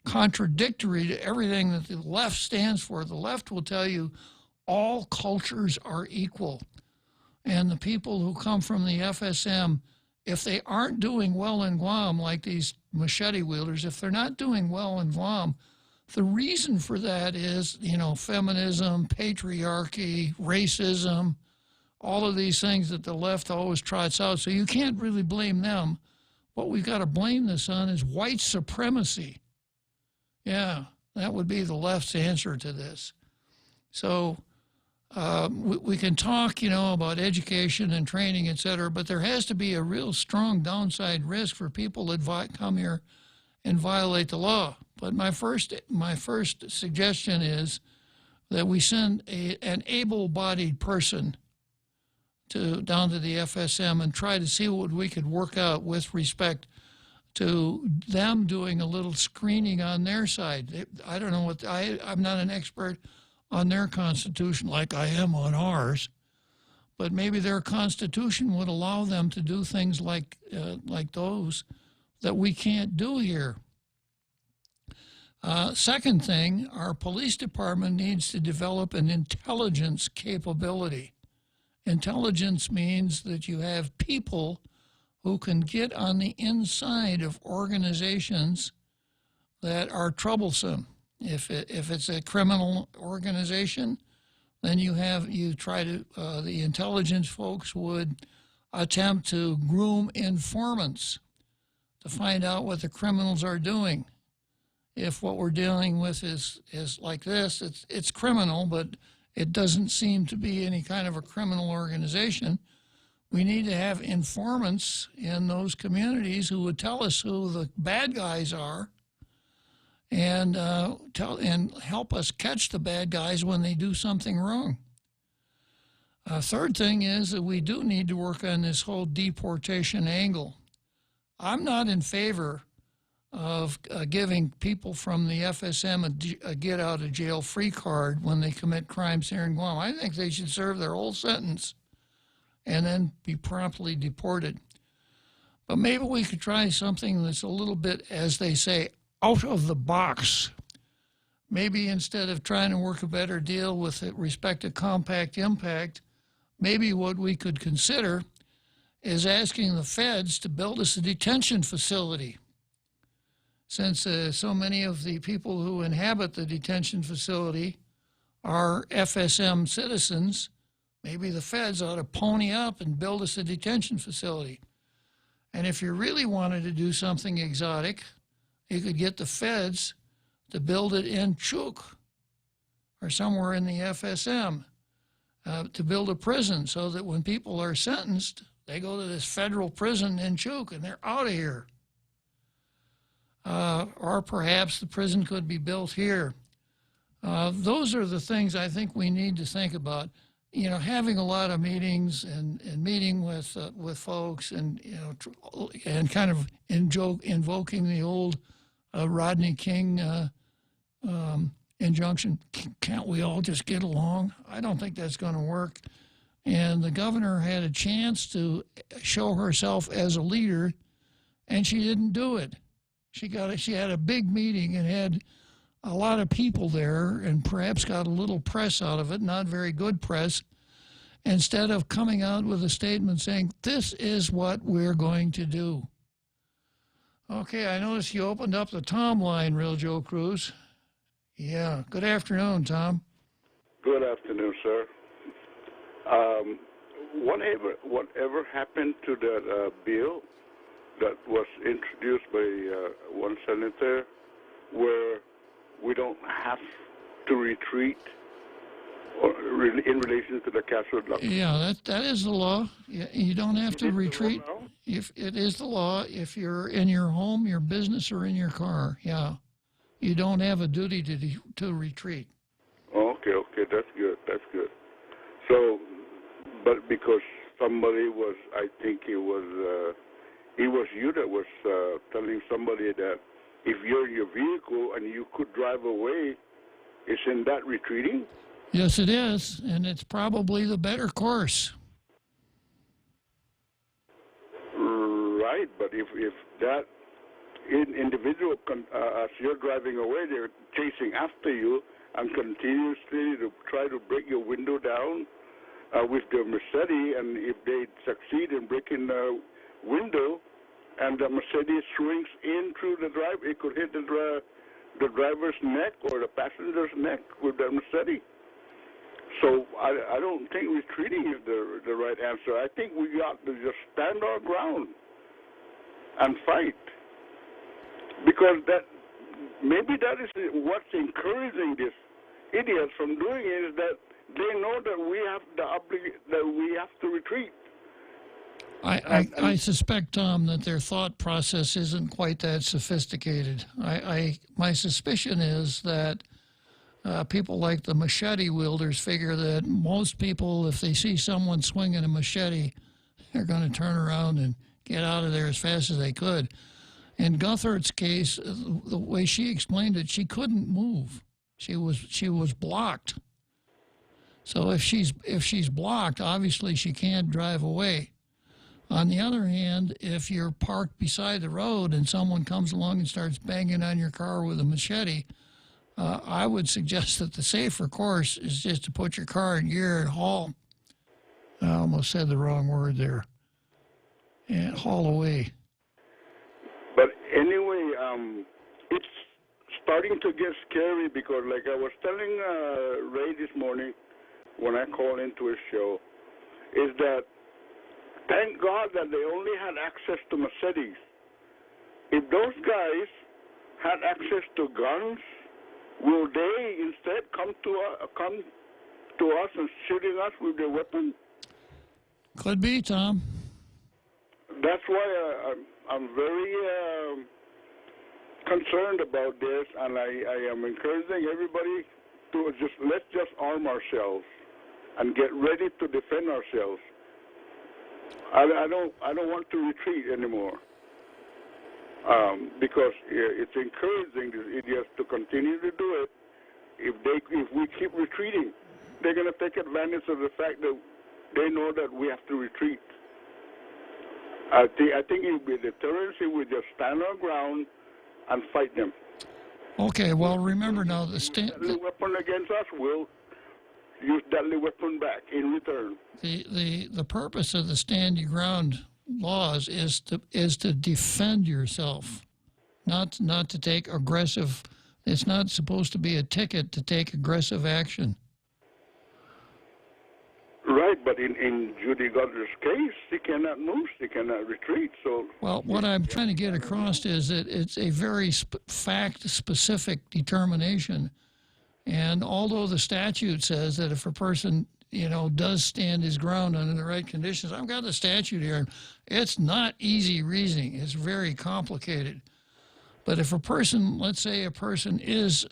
contradictory to everything that the left stands for. The left will tell you all cultures are equal. And the people who come from the FSM, if they aren't doing well in Guam, like these machete wielders, if they're not doing well in Guam, the reason for that is, feminism, patriarchy, racism, all of these things that the left always trots out. So you can't really blame them. What we've got to blame this on is white supremacy. Yeah, that would be the left's answer to this. So we can talk, about education and training, et cetera, but there has to be a real strong downside risk for people that come here and violate the law. But my first suggestion is that we send an able-bodied person down to the FSM and try to see what we could work out with respect to them doing a little screening on their side. I don't know I'm not an expert on their constitution like I am on ours, but maybe their constitution would allow them to do things like those that we can't do here. Second thing, our police department needs to develop an intelligence capability. Intelligence means that you have people who can get on the inside of organizations that are troublesome. If it's a criminal organization, then the intelligence folks would attempt to groom informants to find out what the criminals are doing. If what we're dealing with is like this, it's criminal, but it doesn't seem to be any kind of a criminal organization. We need to have informants in those communities who would tell us who the bad guys are and help us catch the bad guys when they do something wrong. Third thing is that we do need to work on this whole deportation angle. I'm not in favor of giving people from the FSM a get-out-of-jail-free card when they commit crimes here in Guam. I think they should serve their whole sentence and then be promptly deported. But maybe we could try something that's a little bit, as they say, out of the box. Maybe instead of trying to work a better deal with respect to compact impact, maybe what we could consider is asking the feds to build us a detention facility. Since so many of the people who inhabit the detention facility are FSM citizens, maybe the feds ought to pony up and build us a detention facility. And if you really wanted to do something exotic, you could get the feds to build it in Chuk or somewhere in the FSM, to build a prison so that when people are sentenced, they go to this federal prison in Chuk and they're out of here. Or perhaps the prison could be built here. Those are the things I think we need to think about. Having a lot of meetings and meeting with folks and and kind of invoking the old Rodney King injunction. Can't we all just get along? I don't think that's going to work. And the governor had a chance to show herself as a leader, and she didn't do it. She had a big meeting and had a lot of people there, and perhaps got a little press out of it, not very good press, instead of coming out with a statement saying, this is what we're going to do. Okay, I noticed you opened up the Tom line, Real Joe Cruz. Yeah, good afternoon, Tom. Good afternoon, sir. Whatever happened to that bill that was introduced by one senator where we don't have to retreat in relation to the Castle Block? Yeah, that is the law. You don't have to retreat. If it is the law, if you're in your home, your business, or in your car, yeah, you don't have a duty to retreat. Okay, that's good. So, but because somebody was, I think it was you that was telling somebody that if you're in your vehicle and you could drive away, isn't that retreating? Yes, it is, and it's probably the better course. Right, but if that individual, as you're driving away, they're chasing after you and continuously to try to break your window down with their Mercedes, and if they succeed in breaking the window and the Mercedes swings in through the drive, it could hit the driver's neck or the passenger's neck with the Mercedes. So I don't think retreating is the right answer. I think we got to just stand our ground and fight, because maybe that is what's encouraging these idiots from doing it, is that they know that we have to retreat. I suspect, Tom, that their thought process isn't quite that sophisticated. My suspicion is that people like the machete wielders figure that most people, if they see someone swinging a machete, they're going to turn around and get out of there as fast as they could. In Guthart's case, the way she explained it, she couldn't move. She was blocked. So if she's blocked, obviously she can't drive away. On the other hand, if you're parked beside the road and someone comes along and starts banging on your car with a machete, I would suggest that the safer course is just to put your car in gear and haul. I almost said the wrong word there. And haul away. But anyway, it's starting to get scary, because like I was telling Ray this morning when I called into his show, is that thank God that they only had access to Mercedes. If those guys had access to guns, will they instead come to us and shooting us with their weapon? Could be, Tom. That's why I'm very concerned about this, and I am encouraging everybody to let's just arm ourselves and get ready to defend ourselves. I don't want to retreat anymore, because it's encouraging these idiots to continue to do it. If we keep retreating, they're going to take advantage of the fact that they know that we have to retreat. I think it would be a deterrence if we just stand our ground and fight them. Okay, well, remember now, the weapon against us will use deadly weapon back in return. The purpose of the stand your ground laws is to defend yourself, not to take aggressive. It's not supposed to be a ticket to take aggressive action. Right, but in Judy Gutter's case, she cannot move, she cannot retreat. So, well, what I'm trying to get across is that it's a very fact-specific determination. And although the statute says that if a person, does stand his ground under the right conditions, I've got the statute here. It's not easy reasoning. It's very complicated. But if a person, let's say a person is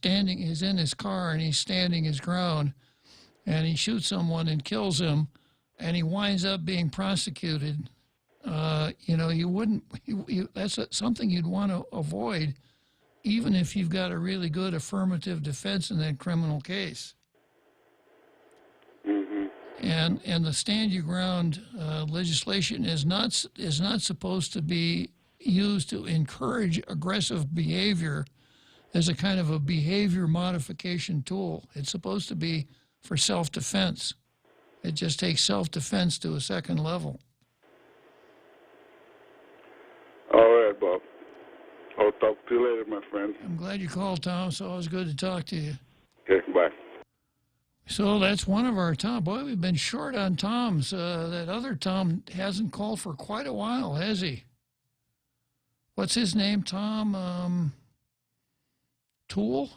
in his car and he's standing his ground, and he shoots someone and kills him, and he winds up being prosecuted, you wouldn't. That's something you'd want to avoid, even if you've got a really good affirmative defense in that criminal case. Mm-hmm. And the stand your ground legislation is not supposed to be used to encourage aggressive behavior as a kind of a behavior modification tool. It's supposed to be for self-defense. It just takes self-defense to a second level. All right, Bob. I'll talk to you later, my friend. I'm glad you called, Tom. It's always good to talk to you. Okay, bye. So that's one of our Tom. Boy, we've been short on Toms. That other Tom hasn't called for quite a while, has he? What's his name, Tom? Tool?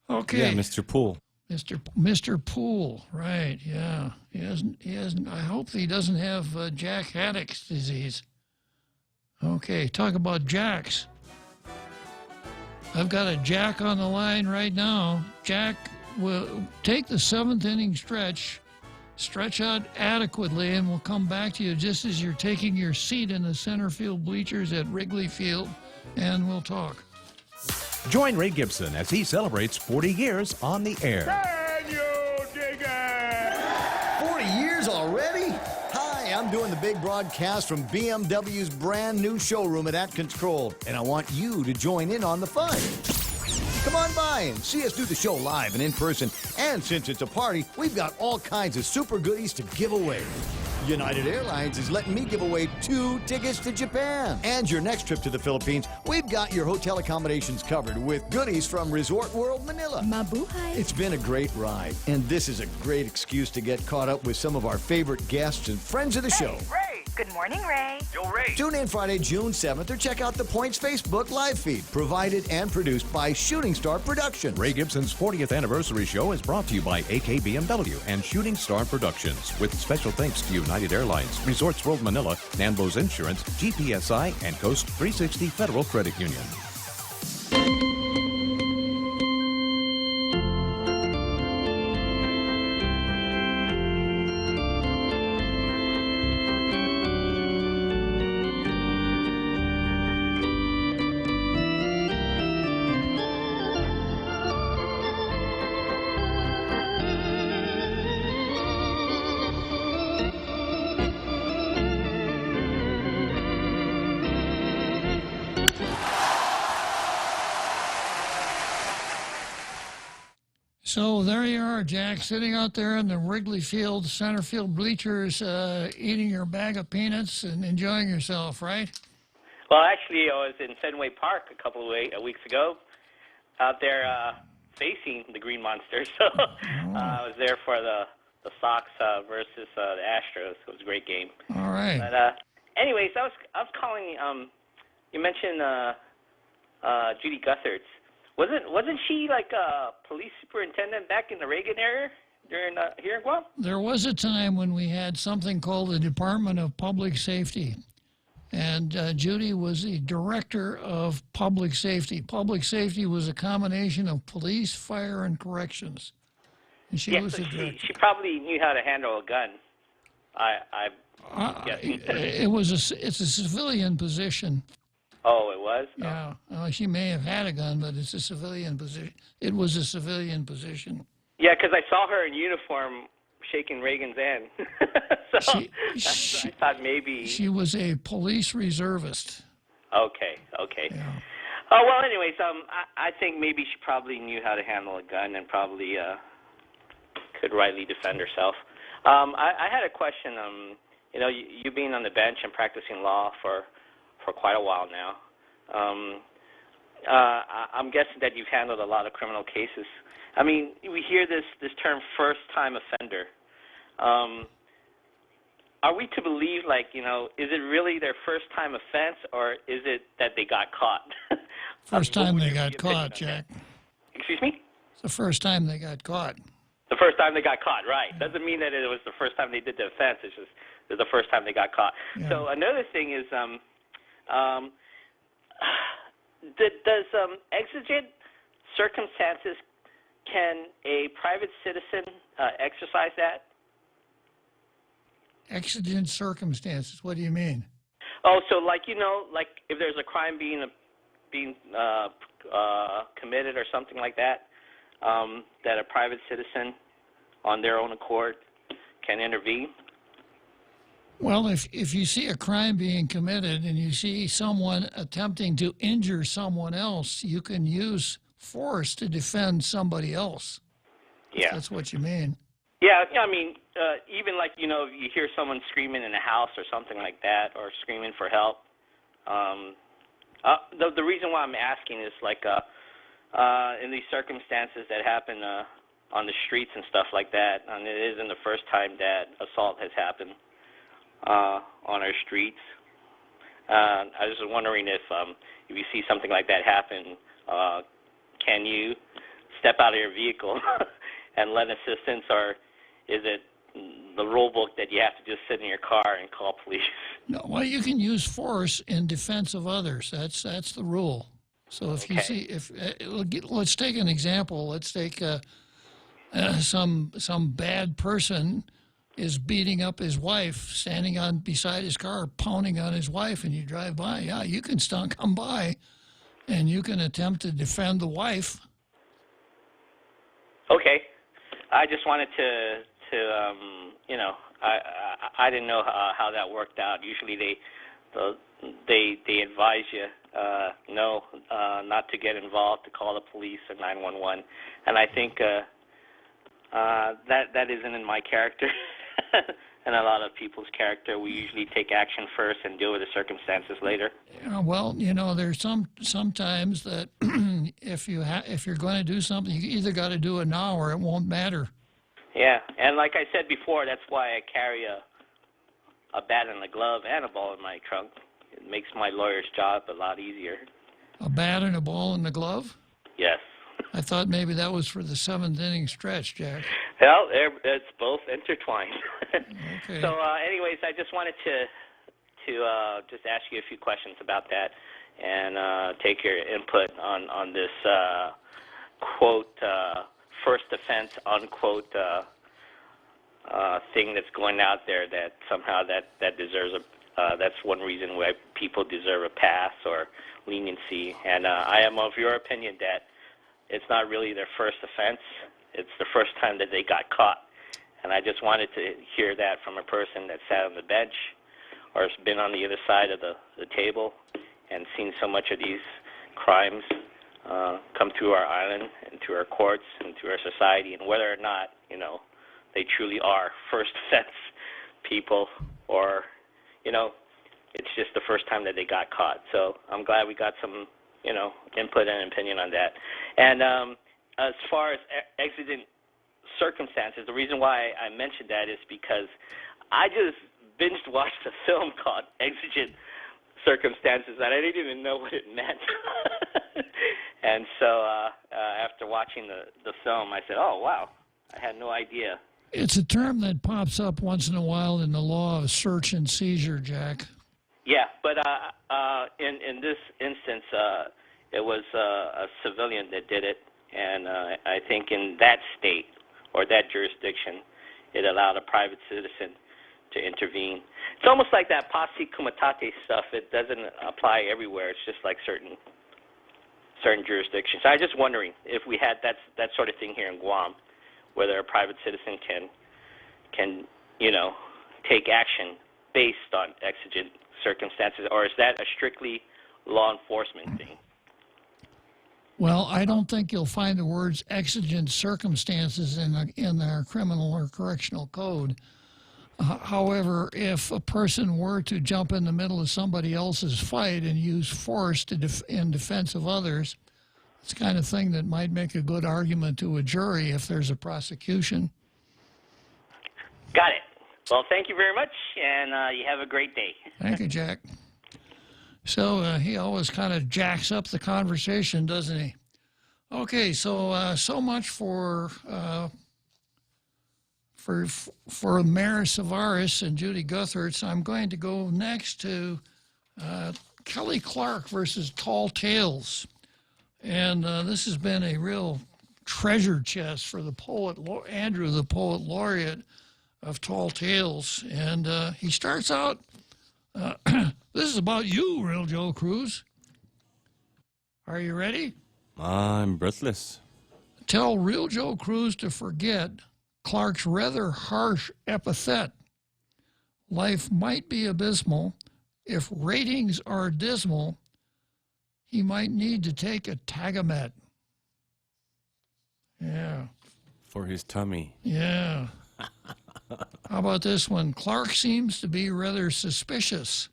Okay. Yeah, Mr. Poole. Mr. Poole, right? Yeah, he hasn't. I hope he doesn't have Jack Haddock's disease. Okay, talk about jacks. I've got a jack on the line right now. Jack will take the seventh inning stretch out adequately, and we'll come back to you just as you're taking your seat in the center field bleachers at Wrigley Field, and we'll talk. Join Ray Gibson as he celebrates 40 years on the air. Can you dig it? 40 years already? Hi, I'm doing the big broadcast from BMW's brand new showroom at Atkins Kroll, and I want you to join in on the fun. Come on by and see us do the show live and in person. And since it's a party, we've got all kinds of super goodies to give away. United Airlines is letting me give away 2 tickets to Japan. And your next trip to the Philippines, we've got your hotel accommodations covered with goodies from Resort World Manila. Mabuhay. It's been a great ride, and this is a great excuse to get caught up with some of our favorite guests and friends of the show. Ray. Good morning, Ray. Yo, Ray. Tune in Friday, June 7th, or check out the Points Facebook live feed, provided and produced by Shooting Star Productions. Ray Gibson's 40th anniversary show is brought to you by AK BMW and Shooting Star Productions, with special thanks to United Airlines, Resorts World Manila, Nanbo's Insurance, GPSI, and Coast 360 Federal Credit Union. So there you are, Jack, sitting out there in the Wrigley Field center field bleachers, eating your bag of peanuts and enjoying yourself, right? Well, actually, I was in Fenway Park a couple of weeks ago, out there facing the Green Monsters. So I was there for the Sox versus the Astros. It was a great game. All right. But anyways, I was calling. You mentioned Judy Guthertz. Wasn't she like a police superintendent back in the Reagan era during here in Guam? There was a time when we had something called the Department of Public Safety, and Judy was the director of public safety. Public safety was a combination of police, fire, and corrections. And she was so the director. she probably knew how to handle a gun. It's a civilian position. Oh, it was? Yeah. She may have had a gun, but it's a civilian position. It was a civilian position. Yeah, because I saw her in uniform shaking Reagan's hand. So I thought maybe... She was a police reservist. Okay. Yeah. Oh, well, anyways, I think maybe she probably knew how to handle a gun and probably could rightly defend herself. I had a question. You being on the bench and practicing law for quite a while now. I'm guessing that you've handled a lot of criminal cases. I mean, we hear this term first-time offender. Are we to believe, is it really their first-time offense, or is it that they got caught? First time they got caught, Jack. Excuse me? It's the first time they got caught. The first time they got caught, right. Doesn't mean that it was the first time they did the offense. It's just the first time they got caught. Yeah. So another thing is... does exigent circumstances, can a private citizen exercise that? Exigent circumstances, what do you mean? Oh, so like if there's a crime being being committed or something like that, that a private citizen on their own accord can intervene? Well, if you see a crime being committed and you see someone attempting to injure someone else, you can use force to defend somebody else. Yeah. If that's what you mean. Yeah, I mean, even like, you know, you hear someone screaming in a house or something like that, or screaming for help. The reason why I'm asking is like in these circumstances that happen on the streets and stuff like that, and it isn't the first time that assault has happened on our streets. I was just wondering if you see something like that happen, can you step out of your vehicle and lend assistance, or is it the rule book that you have to just sit in your car and call police? No, well, you can use force in defense of others. That's the rule. So if you see, let's take an example. Let's take some bad person is beating up his wife, standing beside his car, pounding on his wife, and you drive by. Yeah, you can come by, and you can attempt to defend the wife. Okay, I just wanted to you know, I didn't know how that worked out. Usually they advise you not to get involved, to call the police or 911, and I think that isn't in my character. And a lot of people's character. We usually take action first and deal with the circumstances later. Well, you know, there's sometimes that if you're going to do something, you either got to do it now or it won't matter. Yeah, and like I said before, that's why I carry a bat and a glove and a ball in my trunk. It makes my lawyer's job a lot easier. A bat and a ball in the glove? Yes. I thought maybe that was for the seventh inning stretch, Jack. Well, it's both intertwined. Okay. So, anyways, I just wanted to just ask you a few questions about that and take your input on this quote first offense unquote thing that's going out there that somehow that deserves that's one reason why people deserve a pass or leniency. And I am of your opinion that it's not really their first offense. It's the first time that they got caught. And I just wanted to hear that from a person that sat on the bench or has been on the other side of the table and seen so much of these crimes come through our island and through our courts and through our society, and whether or not, you know, they truly are first offense people, or, you know, it's just the first time that they got caught. So I'm glad we got some, you know, input and opinion on that. And as far as exigent circumstances, the reason why I mentioned that is because I just binge watched a film called Exigent Circumstances, and I didn't even know what it meant. And so after watching the film, I said, oh, wow, I had no idea. It's a term that pops up once in a while in the law of search and seizure, Jack. Yeah, but in this instance, it was a civilian that did it, and I think in that state or that jurisdiction, it allowed a private citizen to intervene. It's almost like that posse comitatus stuff. It doesn't apply everywhere. It's just like certain jurisdictions. I was just wondering if we had that sort of thing here in Guam, whether a private citizen can you know, take action based on exigent circumstances, or is that a strictly law enforcement thing? Well, I don't think you'll find the words exigent circumstances in our criminal or correctional code. However, if a person were to jump in the middle of somebody else's fight and use force in defense of others, it's the kind of thing that might make a good argument to a jury if there's a prosecution. Got it. Well, thank you very much, and you have a great day. Thank you, Jack. So he always kind of jacks up the conversation, doesn't he? Okay, so so much for Mayor Savaris and Judy Guthertz. I'm going to go next to Kelly Clark versus Tall Tales. And this has been a real treasure chest for the poet, Andrew, the poet laureate of Tall Tales. And he starts out, this is about you, Real Joe Cruz. Are you ready? I'm breathless. Tell Real Joe Cruz to forget Clark's rather harsh epithet. Life might be abysmal. If ratings are dismal, he might need to take a Tagamet. Yeah. For his tummy. Yeah. How about this one? Clark seems to be rather suspicious.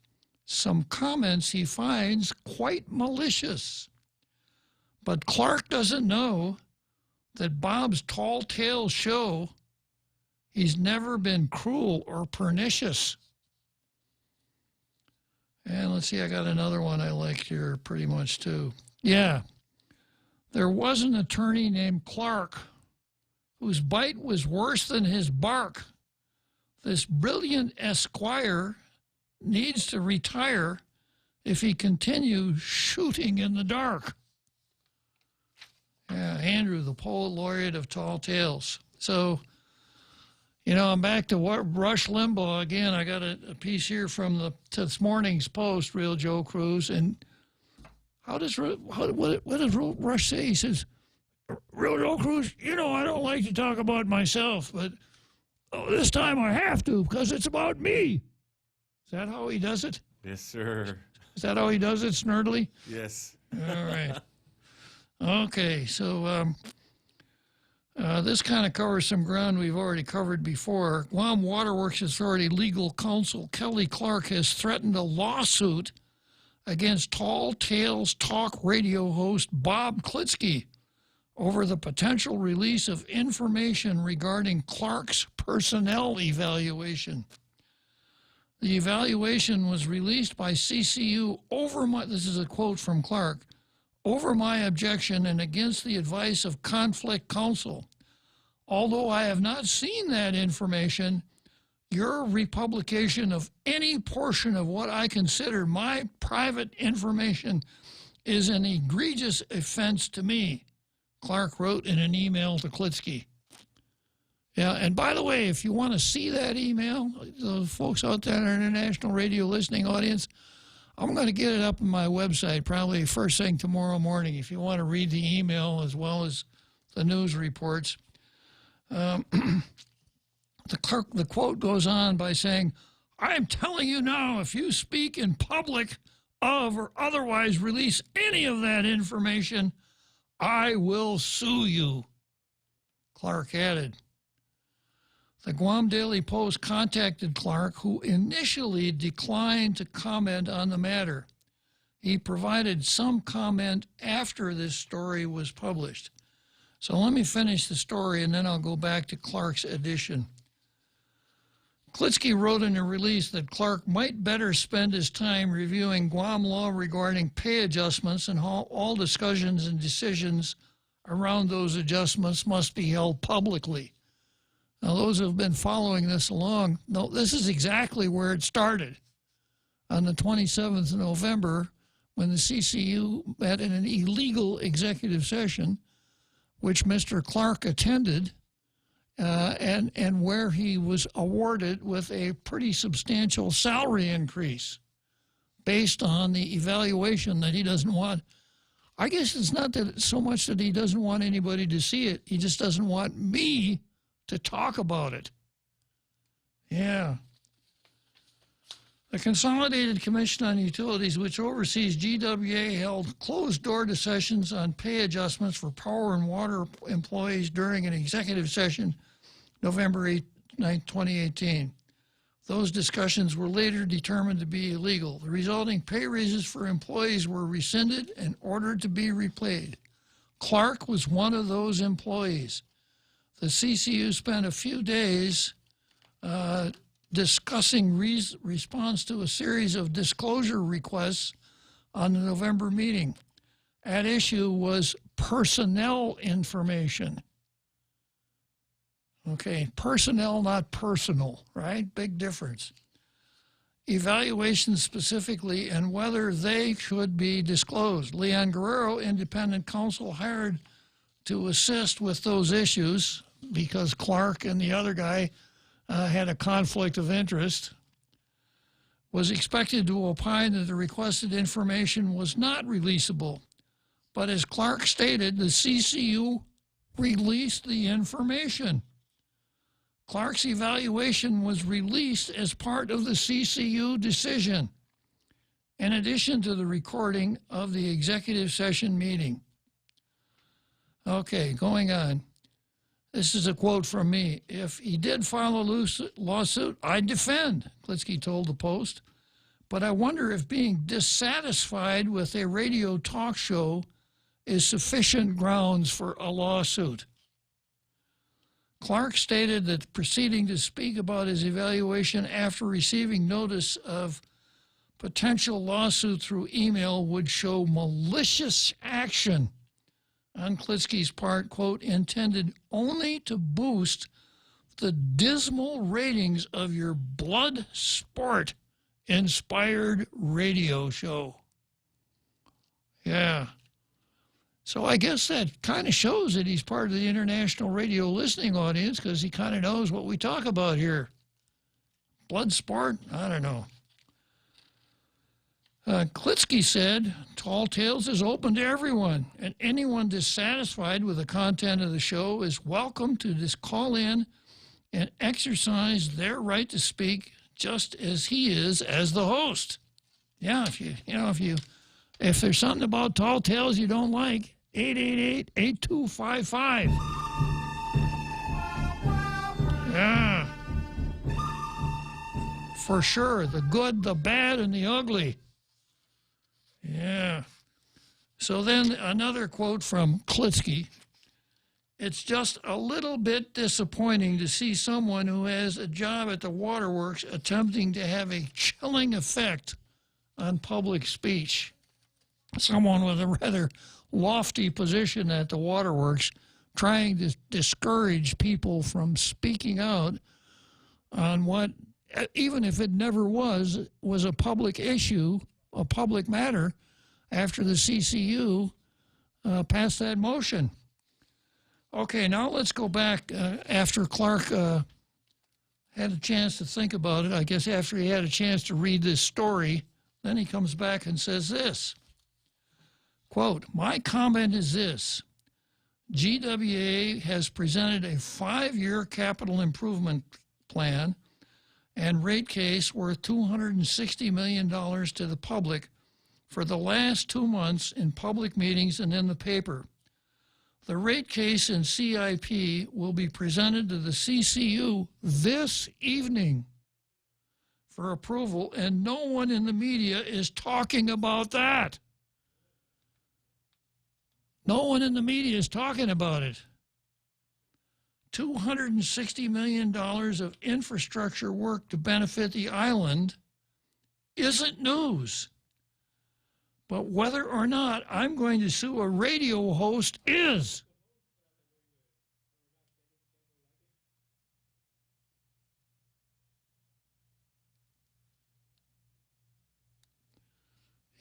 Some comments he finds quite malicious. But Clark doesn't know that Bob's Tall Tales show, he's never been cruel or pernicious. And let's see, I got another one I like here pretty much too. Yeah. There was an attorney named Clark whose bite was worse than his bark. This brilliant esquire needs to retire if he continues shooting in the dark. Yeah, Andrew, the poet laureate of Tall Tales. So, you know, I'm back to Rush Limbaugh again. I got a piece here from this morning's Post, Real Joe Cruz, and what does Rush say? He says, Real Joe Cruz, you know, I don't like to talk about myself, but this time I have to because it's about me. Is that how he does it? Yes, sir. Is that how he does it, snurdly? Yes. All right. Okay, so this kind of covers some ground we've already covered before. Guam Waterworks Authority legal counsel Kelly Clark has threatened a lawsuit against Tall Tales talk radio host Bob Klitzkie over the potential release of information regarding Clark's personnel evaluation. The evaluation was released by CCU this is a quote from Clark, over my objection and against the advice of conflict counsel. Although I have not seen that information, your republication of any portion of what I consider my private information is an egregious offense to me, Clark wrote in an email to Klitzkie. Yeah, and by the way, if you want to see that email, those folks out there in our international radio listening audience, I'm going to get it up on my website probably first thing tomorrow morning if you want to read the email as well as the news reports. The quote goes on by saying, I am telling you now, if you speak in public of or otherwise release any of that information, I will sue you, Clark added. The Guam Daily Post contacted Clark, who initially declined to comment on the matter. He provided some comment after this story was published. So let me finish the story, and then I'll go back to Clark's edition. Klitzkie wrote in a release that Clark might better spend his time reviewing Guam law regarding pay adjustments and how all discussions and decisions around those adjustments must be held publicly. Now, those who have been following this along know this is exactly where it started. On the 27th of November, when the CCU met in an illegal executive session, which Mr. Clark attended, and where he was awarded with a pretty substantial salary increase based on the evaluation that he doesn't want. I guess it's not that so much that he doesn't want anybody to see it. He just doesn't want me to talk about it. Yeah. The Consolidated Commission on Utilities, which oversees GWA, held closed-door sessions on pay adjustments for power and water employees during an executive session November 8, 2018. Those discussions were later determined to be illegal. The resulting pay raises for employees were rescinded and ordered to be repaid. Clark was one of those employees. The CCU spent a few days discussing response to a series of disclosure requests on the November meeting. At issue was personnel information. Okay, personnel, not personal, right? Big difference. Evaluations specifically and whether they should be disclosed. Leon Guerrero, independent counsel hired to assist with those issues because Clark and the other guy had a conflict of interest, was expected to opine that the requested information was not releasable, But as Clark stated, the CCU released the information. Clark's evaluation was released as part of the CCU decision, in addition to the recording of the executive session meeting. Okay, going on. This is a quote from me. If he did file a lawsuit, I'd defend, Klitzkie told the Post. But I wonder if being dissatisfied with a radio talk show is sufficient grounds for a lawsuit. Clark stated that proceeding to speak about his evaluation after receiving notice of potential lawsuit through email would show malicious action on Klitzkie's part, quote, intended only to boost the dismal ratings of your blood sport inspired radio show. Yeah. So I guess that kind of shows that he's part of the international radio listening audience, because he kind of knows what we talk about here. Blood sport? I don't know. Klitzkie said, Tall Tales is open to everyone, and anyone dissatisfied with the content of the show is welcome to just call in and exercise their right to speak just as he is as the host. Yeah, if there's something about Tall Tales you don't like, 888-8255. Yeah. For sure, the good, the bad, and the ugly. Yeah. So then another quote from Klitzkie. It's just a little bit disappointing to see someone who has a job at the waterworks attempting to have a chilling effect on public speech. Someone with a rather lofty position at the waterworks trying to discourage people from speaking out on what, even if it never was a public issue, a public matter, after the CCU passed that motion. Okay, now let's go back after Clark had a chance to think about it. I guess after he had a chance to read this story, then he comes back and says this, quote, my comment is this. GWA has presented a 5-year capital improvement plan and rate case worth $260 million to the public for the last 2 months in public meetings and in the paper. The rate case and CIP will be presented to the CCU this evening for approval, and no one in the media is talking about that. No one in the media is talking about it. $260 million of infrastructure work to benefit the island isn't news. But whether or not I'm going to sue a radio host is.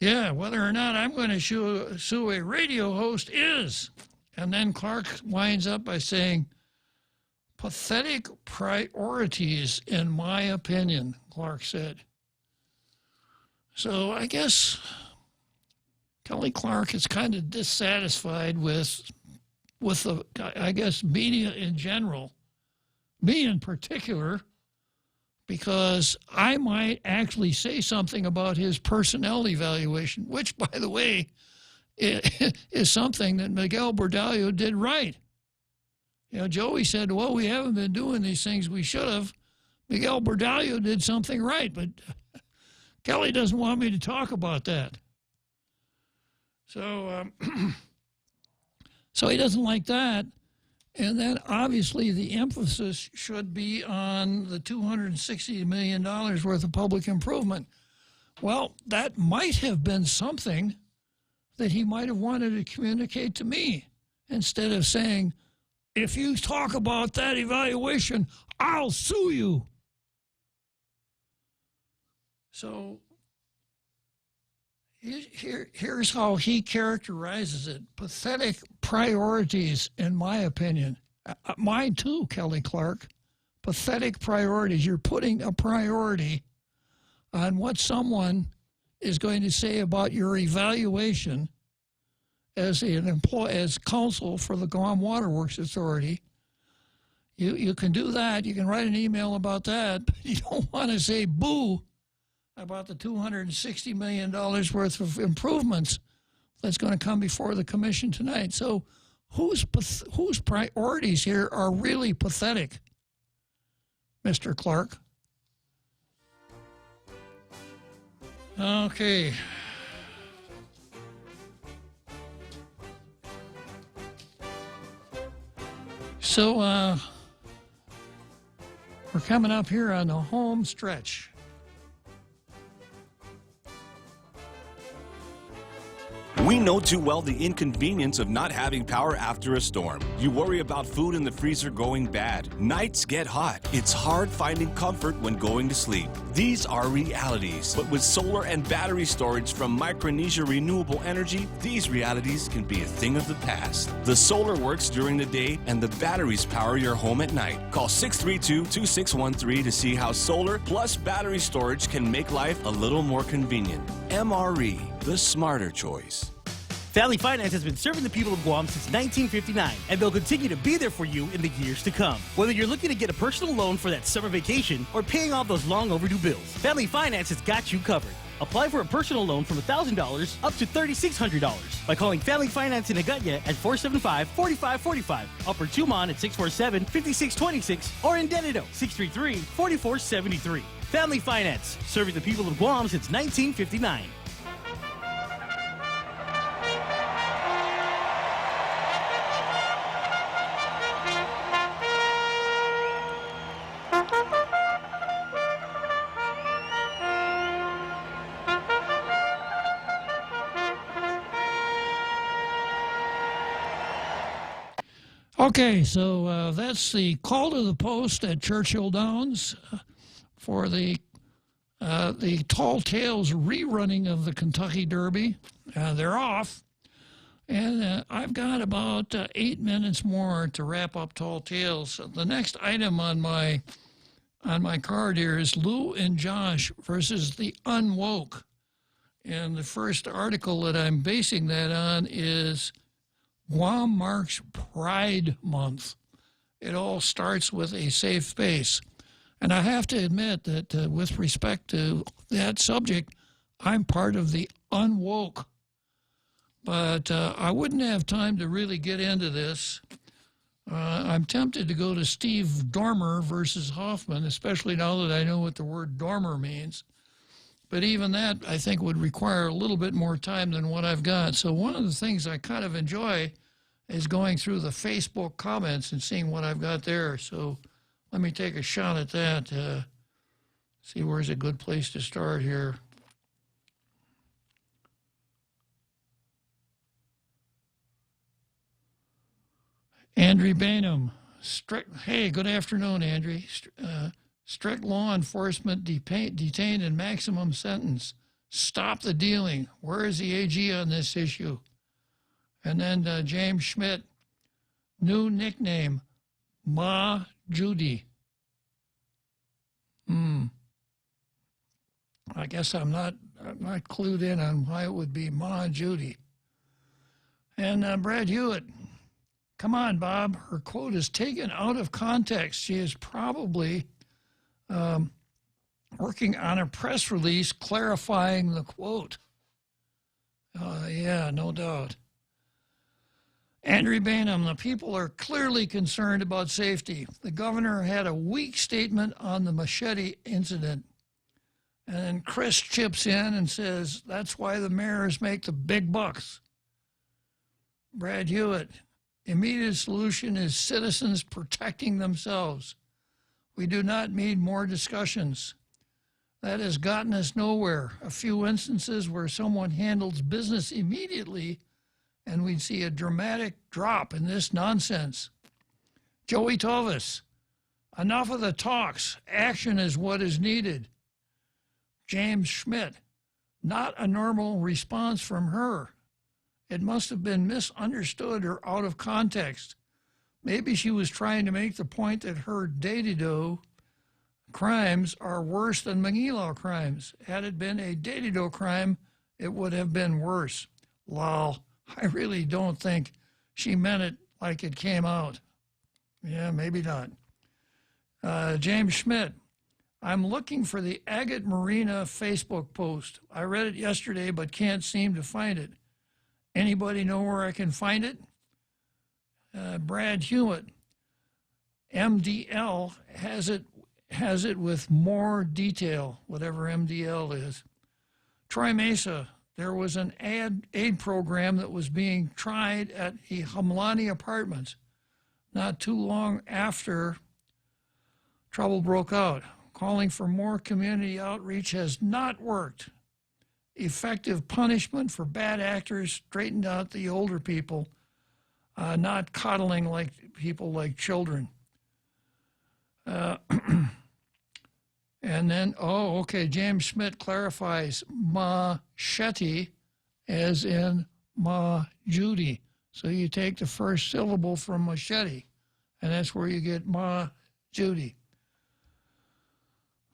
Yeah, whether or not I'm going to sue a radio host is. And then Clark winds up by saying, pathetic priorities, in my opinion, Clark said. So I guess Kelly Clark is kind of dissatisfied with the, I guess, media in general, me in particular, because I might actually say something about his personnel evaluation, which, by the way, is something that Miguel Bordallo did right. You know, Joey said, well, we haven't been doing these things we should have. Miguel Bordallo did something right, but Kelly doesn't want me to talk about that. So, so he doesn't like that. And then obviously the emphasis should be on the $260 million worth of public improvement. Well, that might have been something that he might have wanted to communicate to me, instead of saying, if you talk about that evaluation, I'll sue you. So here's how he characterizes it. Pathetic priorities, in my opinion. Mine too, Kelly Clark. Pathetic priorities. You're putting a priority on what someone is going to say about your evaluation as as counsel for the Guam Waterworks Authority. You can do that. You can write an email about that, but you don't want to say boo about the $260 million worth of improvements that's going to come before the commission tonight. So whose priorities here are really pathetic, Mr. Clark? Okay. So we're coming up here on the home stretch. We know too well the inconvenience of not having power after a storm. You worry about food in the freezer going bad. Nights get hot. It's hard finding comfort when going to sleep. These are realities. But with solar and battery storage from Micronesia Renewable Energy, these realities can be a thing of the past. The solar works during the day and the batteries power your home at night. Call 632-2613 to see how solar plus battery storage can make life a little more convenient. MRE, the smarter choice. Family Finance has been serving the people of Guam since 1959, and they'll continue to be there for you in the years to come. Whether you're looking to get a personal loan for that summer vacation or paying off those long overdue bills, Family Finance has got you covered. Apply for a personal loan from $1,000 up to $3,600 by calling Family Finance in Agutya at 475-4545, Upper Tumon at 647-5626, or in Dededo, 633-4473. Family Finance, serving the people of Guam since 1959. Okay, so that's the call to the post at Churchill Downs for the Tall Tales rerunning of the Kentucky Derby. They're off, and I've got about 8 minutes more to wrap up Tall Tales. The next item on my card here is Lou and Josh versus the Unwoke, and the first article that I'm basing that on is Guam marks Pride Month. It all starts with a safe space. And I have to admit that with respect to that subject, I'm part of the unwoke. But I wouldn't have time to really get into this. I'm tempted to go to Steve Dormer versus Hoffman, especially now that I know what the word dormer means. But even that, I think, would require a little bit more time than what I've got. So one of the things I kind of enjoy is going through the Facebook comments and seeing what I've got there. So let me take a shot at that. See where's a good place to start here. Andrew Bainham. Hey, good afternoon, Andrew. Strict law enforcement detained in maximum sentence. Stop the dealing. Where is the AG on this issue? And then James Schmidt, new nickname, Ma Judy. I guess I'm not clued in on why it would be Ma Judy. And Brad Hewitt, come on, Bob. Her quote is taken out of context. She is probably working on a press release clarifying the quote. Yeah, no doubt. Andrew Bainham, the people are clearly concerned about safety. The governor had a weak statement on the machete incident. And then Chris chips in and says, that's why the mayors make the big bucks. Brad Hewitt, immediate solution is citizens protecting themselves. We do not need more discussions. That has gotten us nowhere. A few instances where someone handles business immediately and we'd see a dramatic drop in this nonsense. Joey Tovis, enough of the talks. Action is what is needed. James Schmidt, not a normal response from her. It must have been misunderstood or out of context. Maybe she was trying to make the point that her Dededo crimes are worse than Manila crimes. Had it been a Dededo crime, it would have been worse. Lol. I really don't think she meant it like it came out. Yeah, maybe not. James Schmidt, I'm looking for the Agate Marina Facebook post. I read it yesterday but can't seem to find it. Anybody know where I can find it? Brad Hewitt, MDL has it with more detail, whatever MDL is. Troy Mesa, there was an aid program that was being tried at the Hamlani Apartments not too long after trouble broke out. Calling for more community outreach has not worked. Effective punishment for bad actors straightened out the older people, not coddling like people like children. And then, James Schmidt clarifies machete as in Ma Judy. So you take the first syllable from machete, and that's where you get Ma Judy.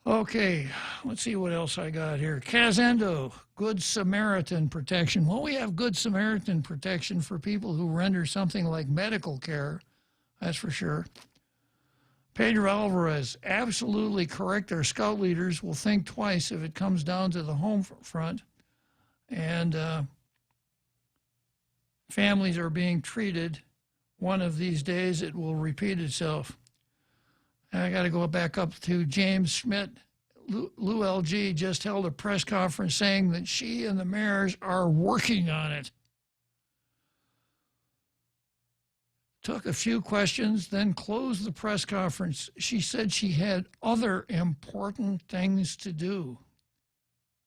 Okay, let's see what else I got here. Kazendo, Good Samaritan protection. Well, we have Good Samaritan protection for people who render something like medical care, that's for sure. Pedro Alvarez, absolutely correct. Our scout leaders will think twice if it comes down to the home front. And families are being treated. One of these days it will repeat itself. And I got to go back up to James Schmidt. Lou LG just held a press conference saying that she and the mayors are working on it. Took a few questions, then closed the press conference. She said she had other important things to do.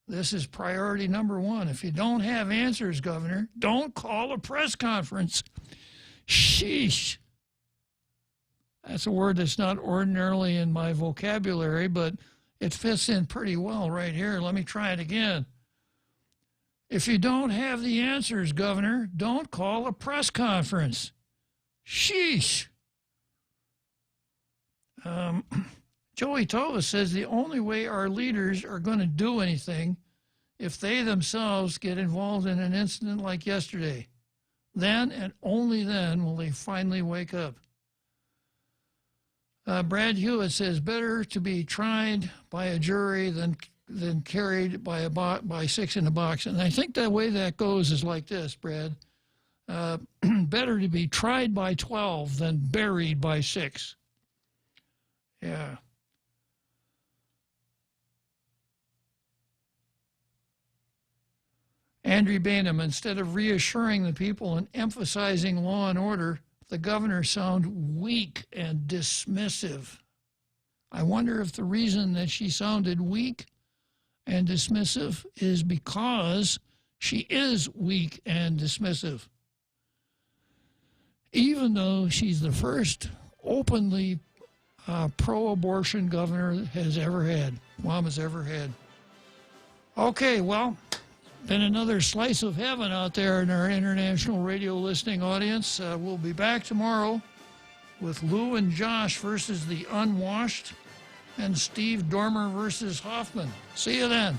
This is priority number one. If you don't have answers, Governor, don't call a press conference. Sheesh. That's a word that's not ordinarily in my vocabulary, but it fits in pretty well right here. Let me try it again. If you don't have the answers, Governor, don't call a press conference. Sheesh. Joey Tova says the only way our leaders are going to do anything if they themselves get involved in an incident like yesterday. Then and only then will they finally wake up. Brad Hewitt says better to be tried by a jury than carried by six in a box. And I think the way that goes is like this, Brad. Better to be tried by 12 than buried by 6. Yeah. Andrew Bainham, instead of reassuring the people and emphasizing law and order, the governor sounded weak and dismissive. I wonder if the reason that she sounded weak and dismissive is because she is weak and dismissive. Even though she's the first openly pro-abortion governor has ever had, Guam has ever had. Okay, well, been another slice of heaven out there in our international radio listening audience. We'll be back tomorrow with Lou and Josh versus the Unwashed and Steve Dormer versus Hoffman. See you then.